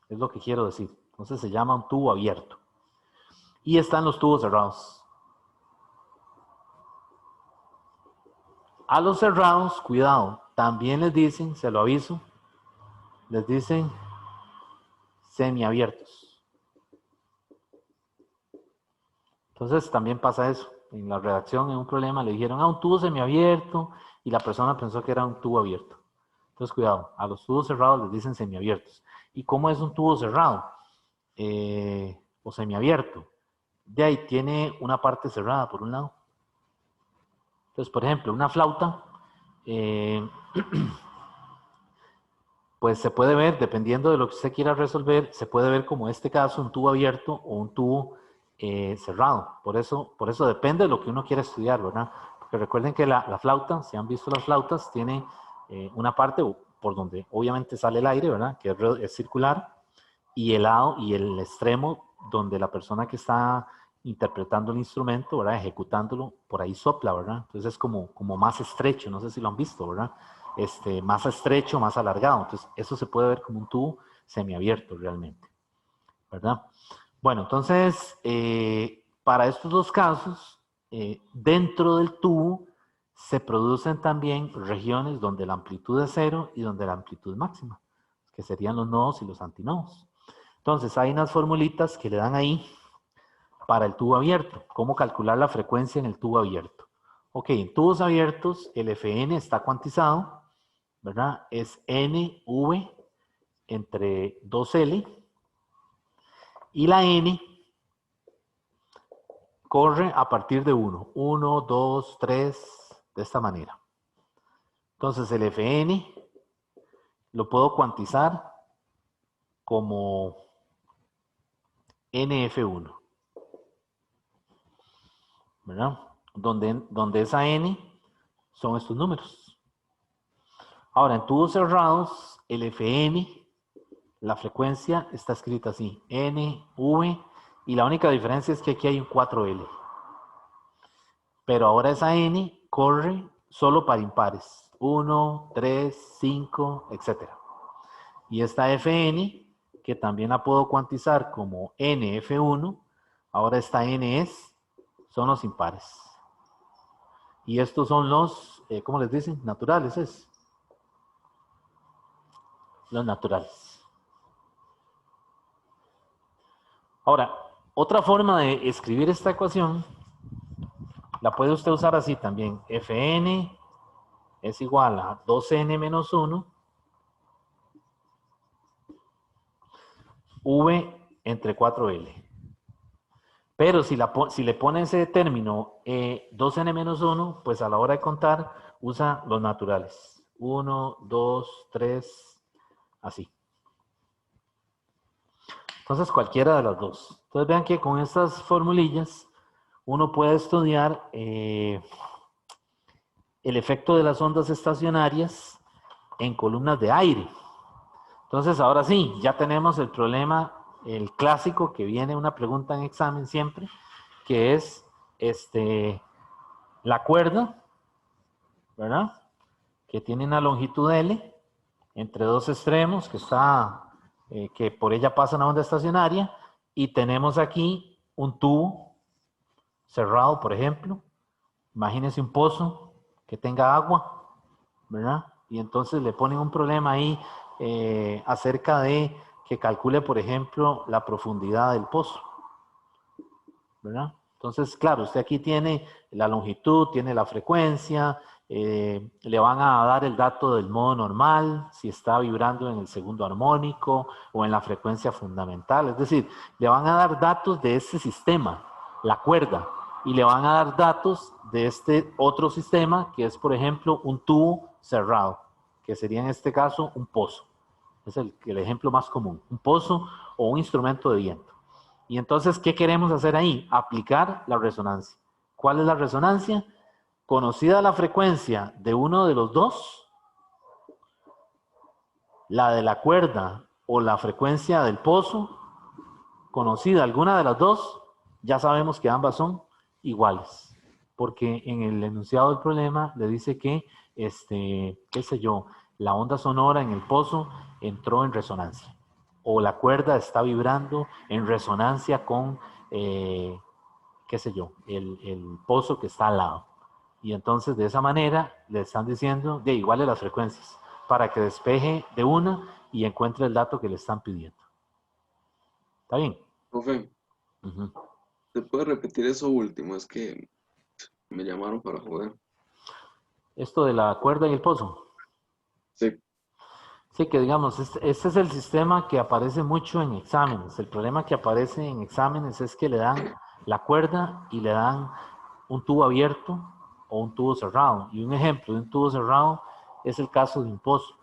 Es lo que quiero decir. Entonces se llama un tubo abierto. Y están los tubos cerrados. A los cerrados, cuidado, también les dicen, se lo aviso, les dicen semiabiertos. Entonces también pasa eso. En la redacción, en un problema, le dijeron, un tubo semiabierto, y la persona pensó que era un tubo abierto. Entonces, cuidado, a los tubos cerrados les dicen semiabiertos. ¿Y cómo es un tubo cerrado? O semiabierto. De ahí tiene una parte cerrada por un lado. Entonces, por ejemplo, una flauta, pues se puede ver, dependiendo de lo que usted quiera resolver, se puede ver como en este caso un tubo abierto o un tubo cerrado. Por eso depende de lo que uno quiera estudiar, ¿verdad? Porque recuerden que la flauta, si han visto las flautas, tiene una parte por donde obviamente sale el aire, ¿verdad? Que es circular, y el lado y el extremo donde la persona que está interpretando el instrumento, ¿verdad? Ejecutándolo, por ahí sopla, ¿verdad? Entonces es como más estrecho, no sé si lo han visto, ¿verdad? Más estrecho, más alargado. Entonces eso se puede ver como un tubo semiabierto realmente, ¿verdad? Bueno, entonces, para estos dos casos, dentro del tubo se producen también regiones donde la amplitud es cero y donde la amplitud es máxima, que serían los nodos y los antinodos. Entonces, hay unas formulitas que le dan ahí para el tubo abierto. ¿Cómo calcular la frecuencia en el tubo abierto? Ok, en tubos abiertos, el Fn está cuantizado, ¿verdad? Es NV entre 2L, y la N corre a partir de 1. 1, 2, 3, de esta manera. Entonces, el Fn lo puedo cuantizar como NF1, ¿verdad? Donde esa N son estos números. Ahora, en tubos cerrados, el Fn, la frecuencia está escrita así, NV, y la única diferencia es que aquí hay un 4L. Pero ahora esa N corre solo para impares, 1, 3, 5, etc. Y esta Fn, que también la puedo cuantizar como NF1, ahora esta N son los impares. Y estos son los, ¿cómo les dicen? Naturales es. Los naturales. Ahora, otra forma de escribir esta ecuación la puede usted usar así también. Fn es igual a 2n menos 1 v entre 4l. Pero si le pone ese término 2n menos 1, pues a la hora de contar usa los naturales. 1, 2, 3, así. Entonces cualquiera de las dos. Entonces vean que con estas formulillas uno puede estudiar el efecto de las ondas estacionarias en columnas de aire. Entonces ahora sí, ya tenemos el problema, el clásico que viene una pregunta en examen siempre, que es la cuerda, ¿verdad? Que tiene una longitud L entre dos extremos, que por ella pasa una onda estacionaria, y tenemos aquí un tubo cerrado, por ejemplo. Imagínense un pozo que tenga agua, ¿verdad? Y entonces le ponen un problema ahí acerca de que calcule, por ejemplo, la profundidad del pozo, ¿verdad? Entonces, claro, usted aquí tiene la longitud, tiene la frecuencia, le van a dar el dato del modo normal, si está vibrando en el segundo armónico o en la frecuencia fundamental. Es decir, le van a dar datos de este sistema, la cuerda, y le van a dar datos de este otro sistema, que es, por ejemplo, un tubo cerrado, que sería en este caso un pozo. Es el ejemplo más común, un pozo o un instrumento de viento. Y entonces, ¿qué queremos hacer ahí? Aplicar la resonancia. ¿Cuál es la resonancia? Conocida la frecuencia de uno de los dos, la de la cuerda o la frecuencia del pozo, conocida alguna de las dos, ya sabemos que ambas son iguales. Porque en el enunciado del problema le dice que, qué sé yo, la onda sonora en el pozo entró en resonancia. O la cuerda está vibrando en resonancia con, qué sé yo, el pozo que está al lado. Y entonces de esa manera le están diciendo de iguales las frecuencias para que despeje de una y encuentre el dato que le están pidiendo. ¿Está bien? Profe, Ujú. ¿se puede repetir eso último? Es que me llamaron para joder. Esto de la cuerda y el pozo. Sí, Sí, que digamos, este es el sistema que aparece mucho en exámenes. El problema que aparece en exámenes es que le dan la cuerda y le dan un tubo abierto o un tubo cerrado. Y un ejemplo de un tubo cerrado es el caso de un pozo.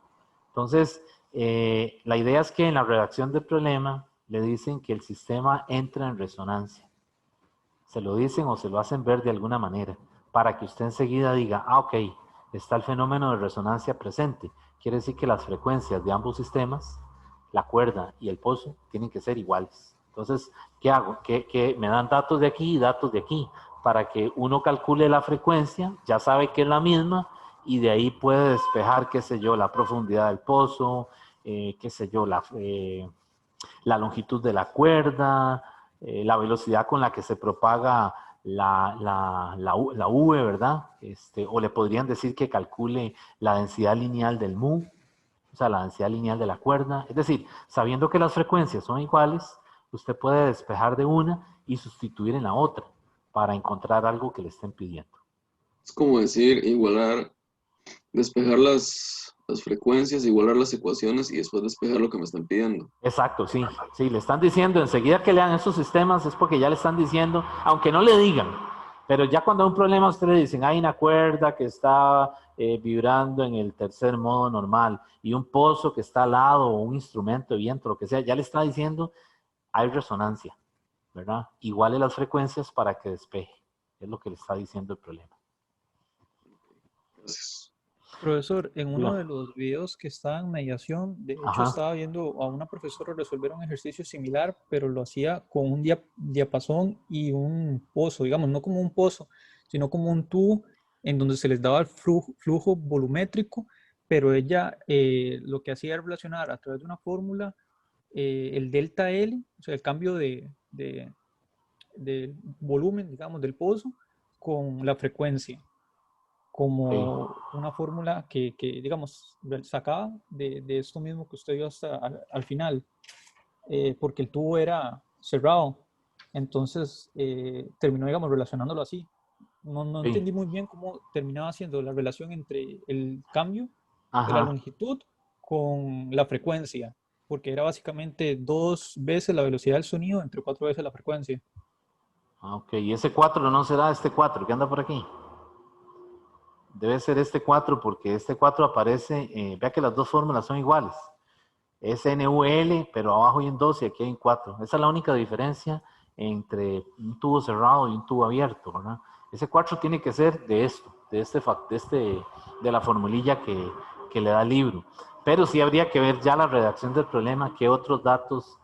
Entonces, la idea es que en la redacción del problema le dicen que el sistema entra en resonancia. Se lo dicen o se lo hacen ver de alguna manera para que usted enseguida diga, ah, ok, está el fenómeno de resonancia presente. Quiere decir que las frecuencias de ambos sistemas, la cuerda y el pozo, tienen que ser iguales. Entonces, ¿qué hago? Que me dan datos de aquí y datos de aquí para que uno calcule la frecuencia, ya sabe que es la misma y de ahí puede despejar, qué sé yo, la profundidad del pozo, qué sé yo, la longitud de la cuerda, la velocidad con la que se propaga la V, ¿verdad? O le podrían decir que calcule la densidad lineal del mu, o sea, la densidad lineal de la cuerda. Es decir, sabiendo que las frecuencias son iguales, usted puede despejar de una y sustituir en la otra para encontrar algo que le estén pidiendo. es como decir igualar, despejar las frecuencias, igualar las ecuaciones y después despejar lo que me están pidiendo. Exacto, sí, sí, le están diciendo, enseguida que lean esos sistemas es porque ya le están diciendo, aunque no le digan, pero ya cuando hay un problema a usted le dicen, hay una cuerda que está vibrando en el tercer modo normal y un pozo que está al lado o un instrumento de viento, lo que sea, ya le está diciendo, hay resonancia, ¿verdad? Iguale las frecuencias para que despeje, es lo que le está diciendo el problema. Gracias. Profesor, en uno Diga. de los videos que estaba en mediación, de hecho Ajá. estaba viendo a una profesora resolver un ejercicio similar, pero lo hacía con un diapasón y un pozo, digamos, no como un pozo, sino como un tubo en donde se les daba el flujo volumétrico, pero ella lo que hacía era relacionar a través de una fórmula el delta L, o sea, el cambio de volumen, digamos, del pozo con la frecuencia como Ok. una fórmula que, digamos, sacaba de esto mismo que usted vio hasta al final, porque el tubo era cerrado. Entonces, terminó, digamos, relacionándolo así. No Sí. entendí muy bien cómo terminaba haciendo la relación entre el cambio de la Ajá. longitud con la frecuencia, porque era básicamente 2 veces la velocidad del sonido entre 4 veces la frecuencia. Ah, ok, y ese 4 no será este 4 que anda por aquí. Debe ser este 4 porque este 4 aparece, vea que las dos fórmulas son iguales. Es NUL, pero abajo hay un 2 y aquí hay un 4. Esa es la única diferencia entre un tubo cerrado y un tubo abierto, ¿verdad? Ese 4 tiene que ser de esto, de la formulilla que le da el libro. Pero sí habría que ver ya la redacción del problema, qué otros datos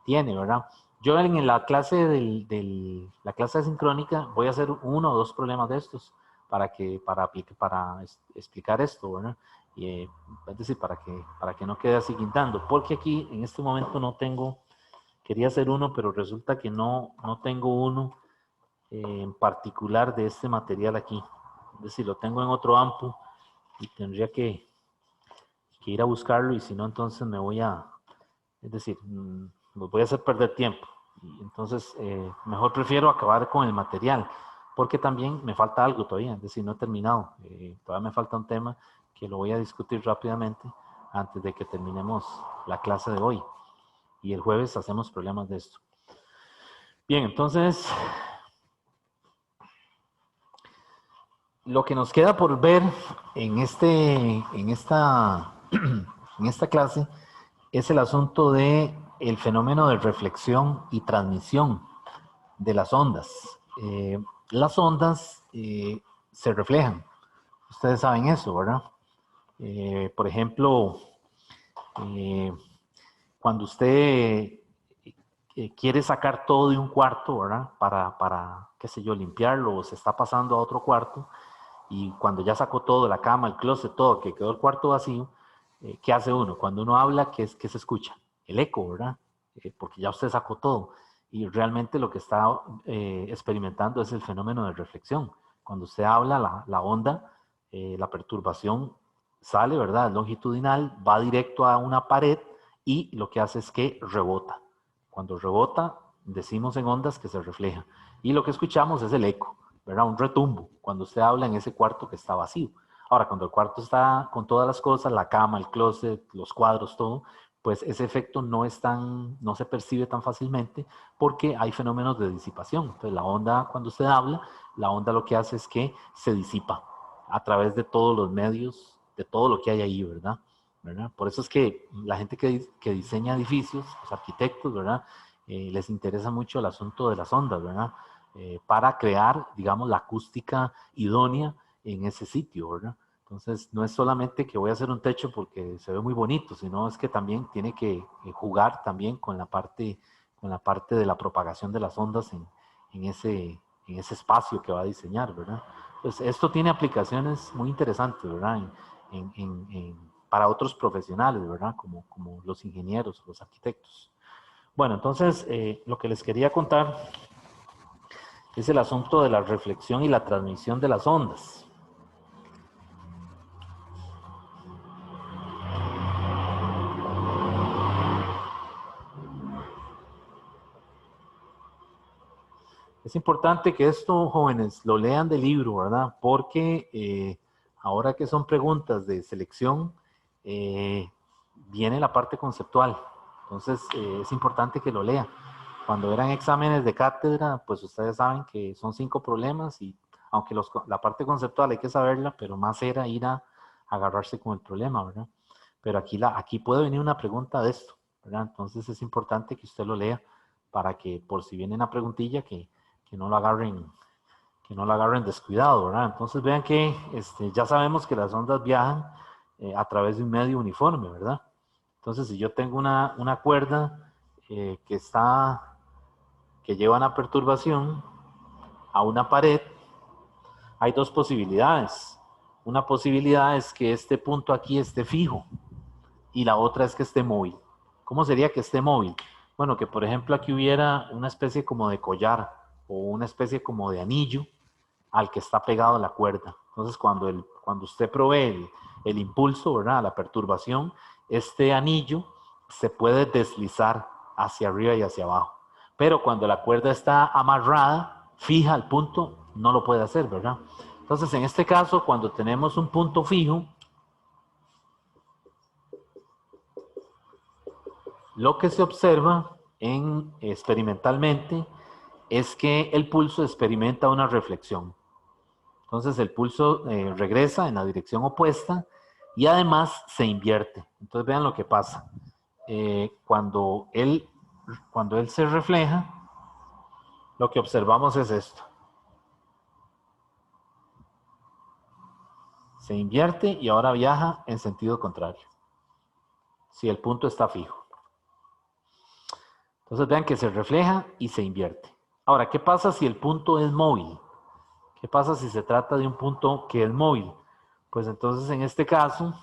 tiene, ¿verdad? Yo en la clase la clase asincrónica voy a hacer uno o dos problemas de estos para explicar esto, ¿verdad? Y, es decir, para que no quede así guindando, porque aquí en este momento no tengo, quería hacer uno, pero resulta que no tengo uno en particular de este material aquí. Es decir, lo tengo en otro AMPU y tendría que ir a buscarlo y si no, entonces es decir, los voy a hacer perder tiempo. Y entonces, mejor prefiero acabar con el material, porque también me falta algo todavía, es decir, no he terminado. Todavía me falta un tema que lo voy a discutir rápidamente antes de que terminemos la clase de hoy. Y el jueves hacemos problemas de esto. Bien, entonces, lo que nos queda por ver en esta clase es el asunto de el fenómeno de reflexión y transmisión de las ondas. Las ondas se reflejan. Ustedes saben eso, ¿verdad? Por ejemplo, eh, cuando usted quiere sacar todo de un cuarto, ¿verdad? Qué sé yo, limpiarlo o se está pasando a otro cuarto y cuando ya sacó todo, la cama, el closet, todo, que quedó el cuarto vacío, ¿qué hace uno? Cuando uno habla, ¿qué se escucha? El eco, ¿verdad? Porque ya usted sacó todo y realmente lo que está experimentando es el fenómeno de reflexión. Cuando usted habla, la onda, la perturbación sale, ¿verdad? Longitudinal, va directo a una pared y lo que hace es que rebota. Cuando rebota, decimos en ondas que se refleja. Y lo que escuchamos es el eco, ¿verdad? Un retumbo, cuando usted habla en ese cuarto que está vacío. Ahora, cuando el cuarto está con todas las cosas, la cama, el closet, los cuadros, todo, pues ese efecto no se percibe tan fácilmente porque hay fenómenos de disipación. Entonces, la onda, cuando usted habla, la onda lo que hace es que se disipa a través de todos los medios, de todo lo que hay ahí, ¿verdad? Por eso es que la gente que diseña edificios, los arquitectos, ¿verdad? Les interesa mucho el asunto de las ondas, ¿verdad? Para crear, digamos, la acústica idónea en ese sitio, ¿verdad? Entonces, no es solamente que voy a hacer un techo porque se ve muy bonito, sino es que también tiene que jugar también con la parte de la propagación de las ondas en ese espacio que va a diseñar, ¿verdad? Pues esto tiene aplicaciones muy interesantes, ¿verdad? Para otros profesionales, ¿verdad? Como los ingenieros, los arquitectos. Bueno, entonces, lo que les quería contar es el asunto de la reflexión y la transmisión de las ondas. Es importante que esto, jóvenes, lo lean del libro, ¿verdad? Porque ahora que son preguntas de selección, viene la parte conceptual. Entonces, es importante que lo lean. Cuando eran exámenes de cátedra, pues ustedes saben que son 5 problemas y aunque la parte conceptual hay que saberla, pero más era ir a agarrarse con el problema, ¿verdad? Pero aquí puede venir una pregunta de esto, ¿verdad? Entonces es importante que usted lo lea para que por si viene una preguntilla que no lo agarren descuidado, ¿verdad? Entonces vean que ya sabemos que las ondas viajan a través de un medio uniforme, ¿verdad? Entonces si yo tengo una cuerda que lleva una perturbación a una pared, hay 2 posibilidades. Una posibilidad es que este punto aquí esté fijo y la otra es que esté móvil. ¿Cómo sería que esté móvil? Bueno, que por ejemplo aquí hubiera una especie como de collar o una especie como de anillo al que está pegado la cuerda. Entonces, cuando usted provee el impulso, ¿verdad? La perturbación, este anillo se puede deslizar hacia arriba y hacia abajo. Pero cuando la cuerda está amarrada, fija al punto, no lo puede hacer, ¿verdad? Entonces, en este caso, cuando tenemos un punto fijo, lo que se observa experimentalmente es que el pulso experimenta una reflexión. Entonces el pulso regresa en la dirección opuesta y además se invierte. Entonces vean lo que pasa. Cuando él se refleja, lo que observamos es esto. Se invierte y ahora viaja en sentido contrario. Si el punto está fijo. Entonces vean que se refleja y se invierte. Ahora, ¿qué pasa si el punto es móvil? ¿Qué pasa si se trata de un punto que es móvil? Pues entonces en este caso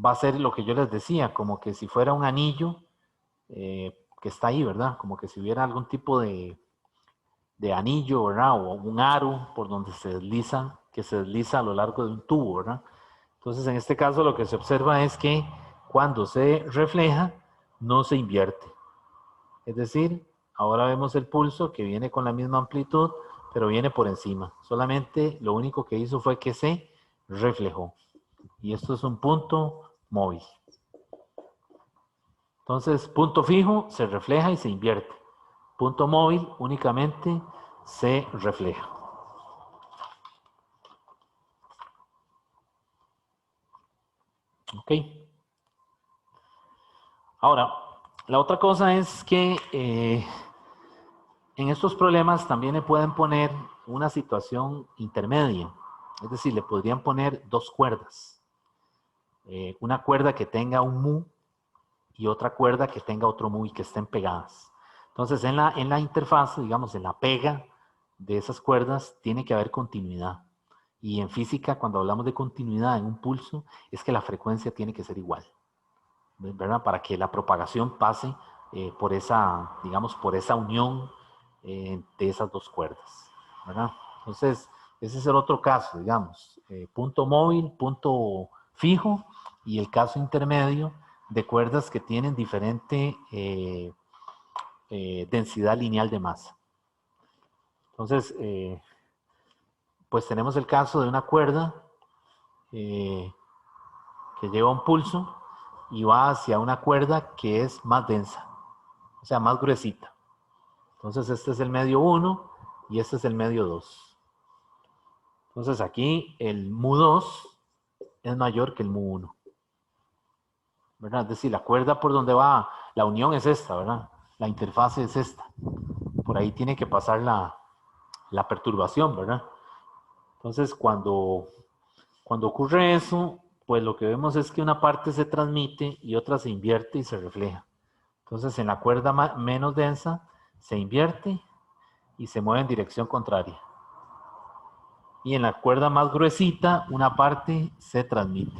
va a ser lo que yo les decía, como que si fuera un anillo que está ahí, ¿verdad? Como que si hubiera algún tipo de anillo, ¿verdad? O un aro por donde que se desliza a lo largo de un tubo, ¿verdad? Entonces en este caso lo que se observa es que cuando se refleja no se invierte. Es decir, ahora vemos el pulso que viene con la misma amplitud, pero viene por encima. Solamente lo único que hizo fue que se reflejó. Y esto es un punto móvil. Entonces, punto fijo se refleja y se invierte. Punto móvil únicamente se refleja. Ok. Ahora, la otra cosa es que en estos problemas también le pueden poner una situación intermedia. Es decir, le podrían poner 2 cuerdas. Una cuerda que tenga un mu y otra cuerda que tenga otro mu y que estén pegadas. Entonces, en la interfaz, digamos, en la pega de esas cuerdas, tiene que haber continuidad. Y en física, cuando hablamos de continuidad en un pulso, es que la frecuencia tiene que ser igual, ¿verdad? Para que la propagación pase por esa unión de esas 2 cuerdas, ¿verdad? Entonces, ese es el otro caso, digamos, punto móvil, punto fijo, y el caso intermedio de cuerdas que tienen diferente densidad lineal de masa. Entonces, pues tenemos el caso de una cuerda que lleva un pulso y va hacia una cuerda que es más densa, o sea, más gruesita. Entonces, este es el medio 1 y este es el medio 2. Entonces, aquí el mu2 es mayor que el mu1, ¿verdad? Es decir, la cuerda por donde va, la unión es esta, ¿verdad? La interfase es esta. Por ahí tiene que pasar la perturbación, ¿verdad? Entonces, cuando ocurre eso, pues lo que vemos es que una parte se transmite y otra se invierte y se refleja. Entonces, en la cuerda menos densa se invierte y se mueve en dirección contraria. Y en la cuerda más gruesita, una parte se transmite.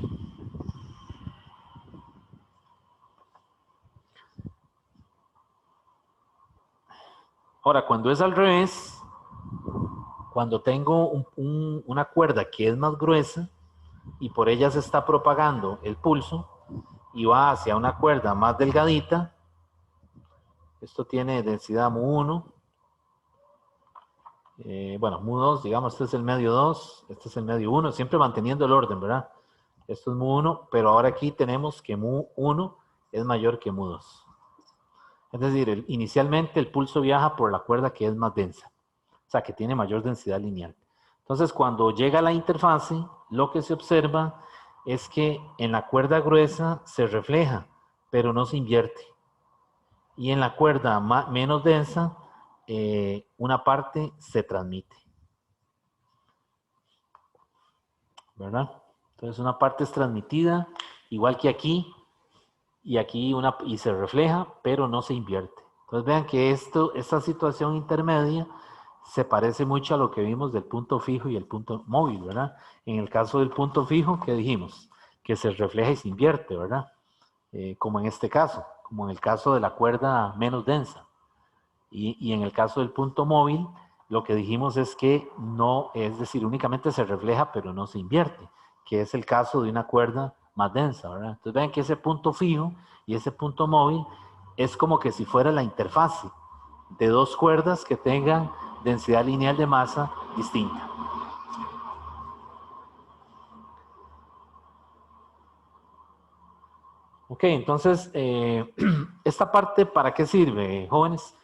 Ahora, cuando es al revés, cuando tengo una cuerda que es más gruesa y por ella se está propagando el pulso y va hacia una cuerda más delgadita, esto tiene densidad mu1, bueno, mu2, digamos, este es el medio 2, este es el medio 1, siempre manteniendo el orden, ¿verdad? Esto es mu1, pero ahora aquí tenemos que mu1 es mayor que mu2. Es decir, inicialmente el pulso viaja por la cuerda que es más densa, o sea, que tiene mayor densidad lineal. Entonces, cuando llega a la interfase, lo que se observa es que en la cuerda gruesa se refleja, pero no se invierte. Y en la cuerda menos densa, una parte se transmite. ¿Verdad? Entonces, una parte es transmitida, igual que aquí, y aquí y se refleja, pero no se invierte. Entonces, vean que esta situación intermedia se parece mucho a lo que vimos del punto fijo y el punto móvil, ¿verdad? En el caso del punto fijo, ¿qué dijimos? Que se refleja y se invierte, ¿verdad? Como en este caso, como en el caso de la cuerda menos densa. Y en el caso del punto móvil, lo que dijimos es que no, es decir, únicamente se refleja, pero no se invierte, que es el caso de una cuerda más densa, ¿verdad? Entonces vean que ese punto fijo y ese punto móvil es como que si fuera la interfase de dos cuerdas que tengan densidad lineal de masa distinta. Ok, entonces, ¿esta parte para qué sirve, jóvenes?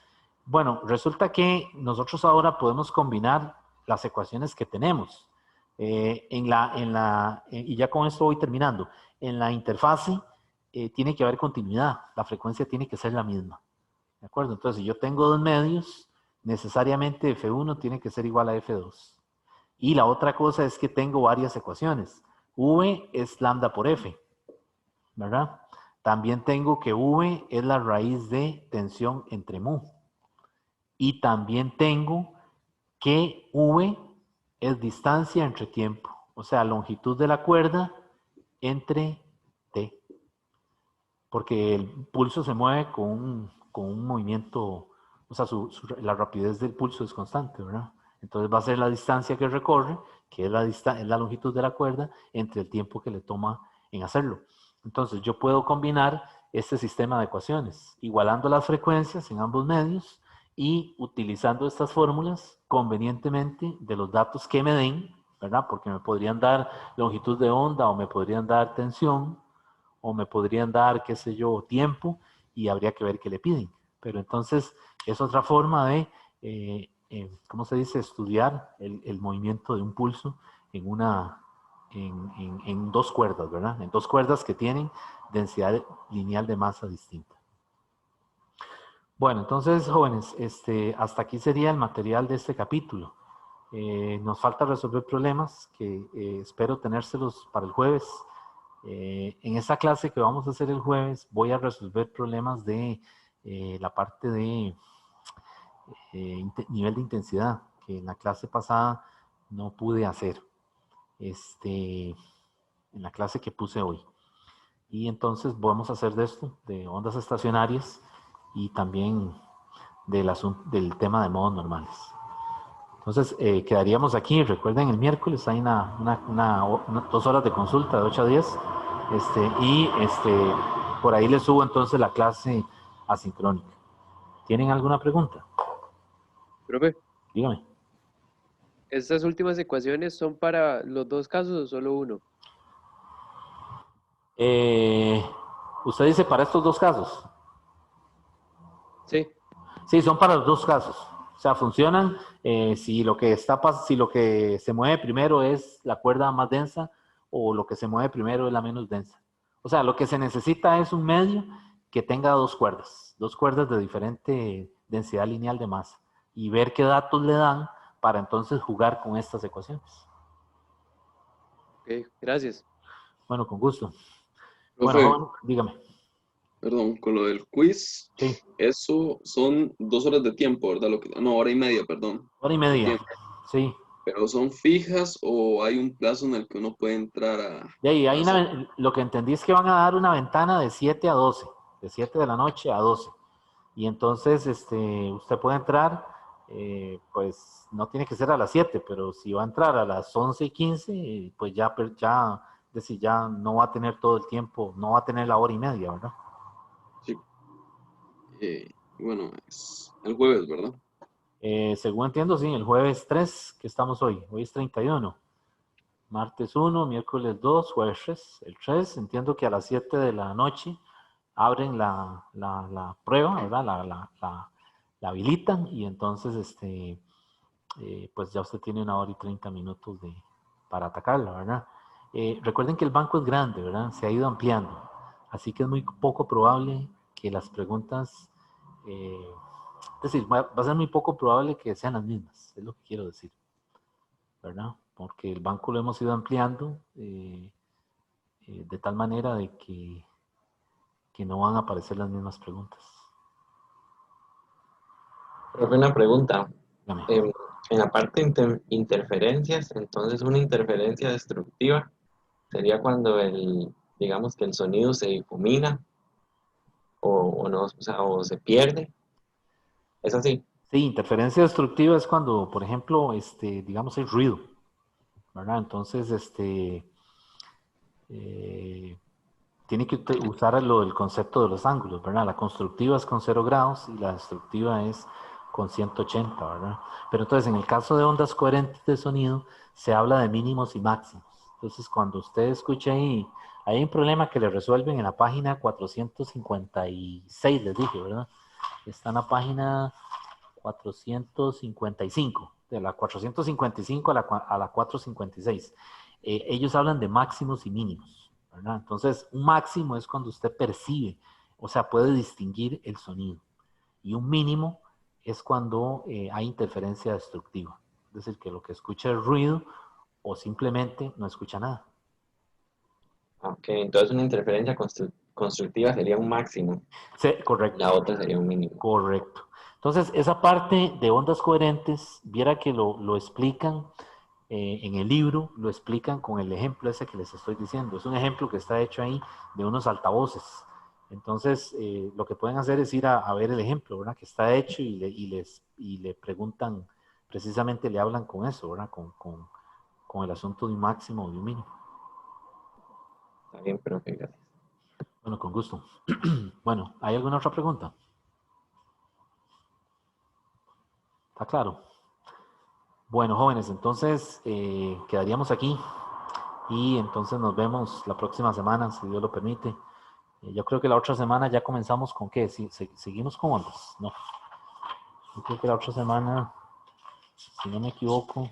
Bueno, resulta que nosotros ahora podemos combinar las ecuaciones que tenemos. Y ya con esto voy terminando. En la interfase tiene que haber continuidad, la frecuencia tiene que ser la misma. ¿De acuerdo? Entonces, si yo tengo dos medios, necesariamente F1 tiene que ser igual a F2. Y la otra cosa es que tengo varias ecuaciones. V es lambda por F, ¿verdad? También tengo que V es la raíz de tensión entre mu. Y también tengo que V es distancia entre tiempo, o sea, longitud de la cuerda entre T. Porque el pulso se mueve con un movimiento, o sea, la rapidez del pulso es constante, ¿verdad? Entonces va a ser la distancia que recorre, que es la longitud de la cuerda, entre el tiempo que le toma en hacerlo. Entonces yo puedo combinar este sistema de ecuaciones, igualando las frecuencias en ambos medios y utilizando estas fórmulas convenientemente de los datos que me den, ¿verdad? Porque me podrían dar longitud de onda o me podrían dar tensión o me podrían dar, qué sé yo, tiempo y habría que ver qué le piden. Pero entonces es otra forma de, ¿cómo se dice? Estudiar el movimiento de un pulso en dos cuerdas, ¿verdad? En dos cuerdas que tienen densidad lineal de masa distinta. Bueno, entonces, jóvenes, hasta aquí sería el material de este capítulo. Nos falta resolver problemas que espero tenérselos para el jueves. En esta clase que vamos a hacer el jueves voy a resolver problemas de la parte de nivel de intensidad que en la clase pasada no pude hacer en la clase que puse hoy. Y entonces vamos a hacer de esto, de ondas estacionarias y también del tema de modos normales. Entonces, quedaríamos aquí. Recuerden, el miércoles hay 2 horas de consulta de 8 a 10. Y por ahí les subo entonces la clase asincrónica. ¿Tienen alguna pregunta? Profe, Dígame. ¿estas últimas ecuaciones son para los dos casos o solo uno? Usted dice para estos 2 casos. Sí. Sí, son para los 2 casos. O sea, funcionan si lo que se mueve primero es la cuerda más densa o lo que se mueve primero es la menos densa. O sea, lo que se necesita es un medio que tenga 2 cuerdas de diferente densidad lineal de masa y ver qué datos le dan para entonces jugar con estas ecuaciones. Ok, gracias. Bueno, con gusto. Profe, Bueno, joven, dígame. perdón, con lo del quiz, Sí, eso son 2 horas de tiempo, ¿verdad? No, hora y media, perdón, hora y de media. tiempo. Sí. ¿Pero son fijas o hay un plazo en el que uno puede entrar Y ahí a hacer? lo que entendí es que van a dar una ventana de 7 a 12, de 7 de la noche a 12. Y entonces usted puede entrar, pues no tiene que ser a las 7, pero si va a entrar a las 11:15, pues ya no va a tener todo el tiempo, no va a tener la hora y media, ¿verdad? Sí. Bueno, es el jueves, ¿verdad? Según entiendo, sí, el jueves 3, que estamos hoy es 31. Martes 1, miércoles 2, jueves 3. El 3, entiendo que a las 7 de la noche abren la prueba, ¿verdad? La habilitan y entonces, pues ya usted tiene 1 hora y 30 minutos para atacarla, ¿verdad? Recuerden que el banco es grande, ¿verdad? Se ha ido ampliando. Así que es muy poco probable que las preguntas, es decir, va a ser muy poco probable que sean las mismas, es lo que quiero decir, ¿verdad? Porque el banco lo hemos ido ampliando de tal manera de que no van a aparecer las mismas preguntas. Profe, una pregunta. Dígame. En la parte de interferencias, entonces una interferencia destructiva sería cuando digamos que el sonido se difumina o no, o sea, o se pierde. ¿Es así? Sí, interferencia destructiva es cuando, por ejemplo, digamos, hay ruido, ¿verdad? Entonces, eh, tiene que usar el concepto de los ángulos, ¿verdad? La constructiva es con 0 grados y la destructiva es con 180, ¿verdad? Pero entonces, en el caso de ondas coherentes de sonido, se habla de mínimos y máximos. Entonces, cuando usted escucha ahí, hay un problema que le resuelven en la página 456, les dije, ¿verdad? Está en la página 455, de la 455 a la 456. Ellos hablan de máximos y mínimos, ¿verdad? Entonces, un máximo es cuando usted percibe, o sea, puede distinguir el sonido. Y un mínimo es cuando hay interferencia destructiva. Es decir, que lo que escucha es ruido o simplemente no escucha nada. Ok, entonces una interferencia constructiva sería un máximo, Sí, correcto. la otra sería un mínimo. Correcto. Entonces, esa parte de ondas coherentes, viera que lo explican en el libro, lo explican con el ejemplo ese que les estoy diciendo. Es un ejemplo que está hecho ahí de unos altavoces. Entonces, lo que pueden hacer es ir a ver el ejemplo, ¿verdad? Que está hecho y le preguntan, precisamente le hablan con eso, ¿verdad? Con el asunto de un máximo o de un mínimo. Está bien, profe, gracias. Bueno, con gusto. Bueno, ¿hay alguna otra pregunta? ¿Está claro? Bueno, jóvenes, entonces quedaríamos aquí y entonces nos vemos la próxima semana, si Dios lo permite. Yo creo que la otra semana ya comenzamos con ¿qué? ¿Seguimos con ondas? No. Yo creo que la otra semana, si no me equivoco,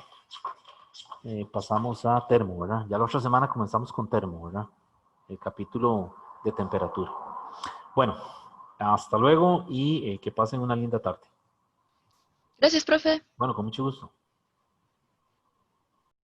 pasamos a termo, ¿verdad? Ya la otra semana comenzamos con termo, ¿verdad? El capítulo de temperatura. Bueno, hasta luego y que pasen una linda tarde. Gracias, profe. Bueno, con mucho gusto.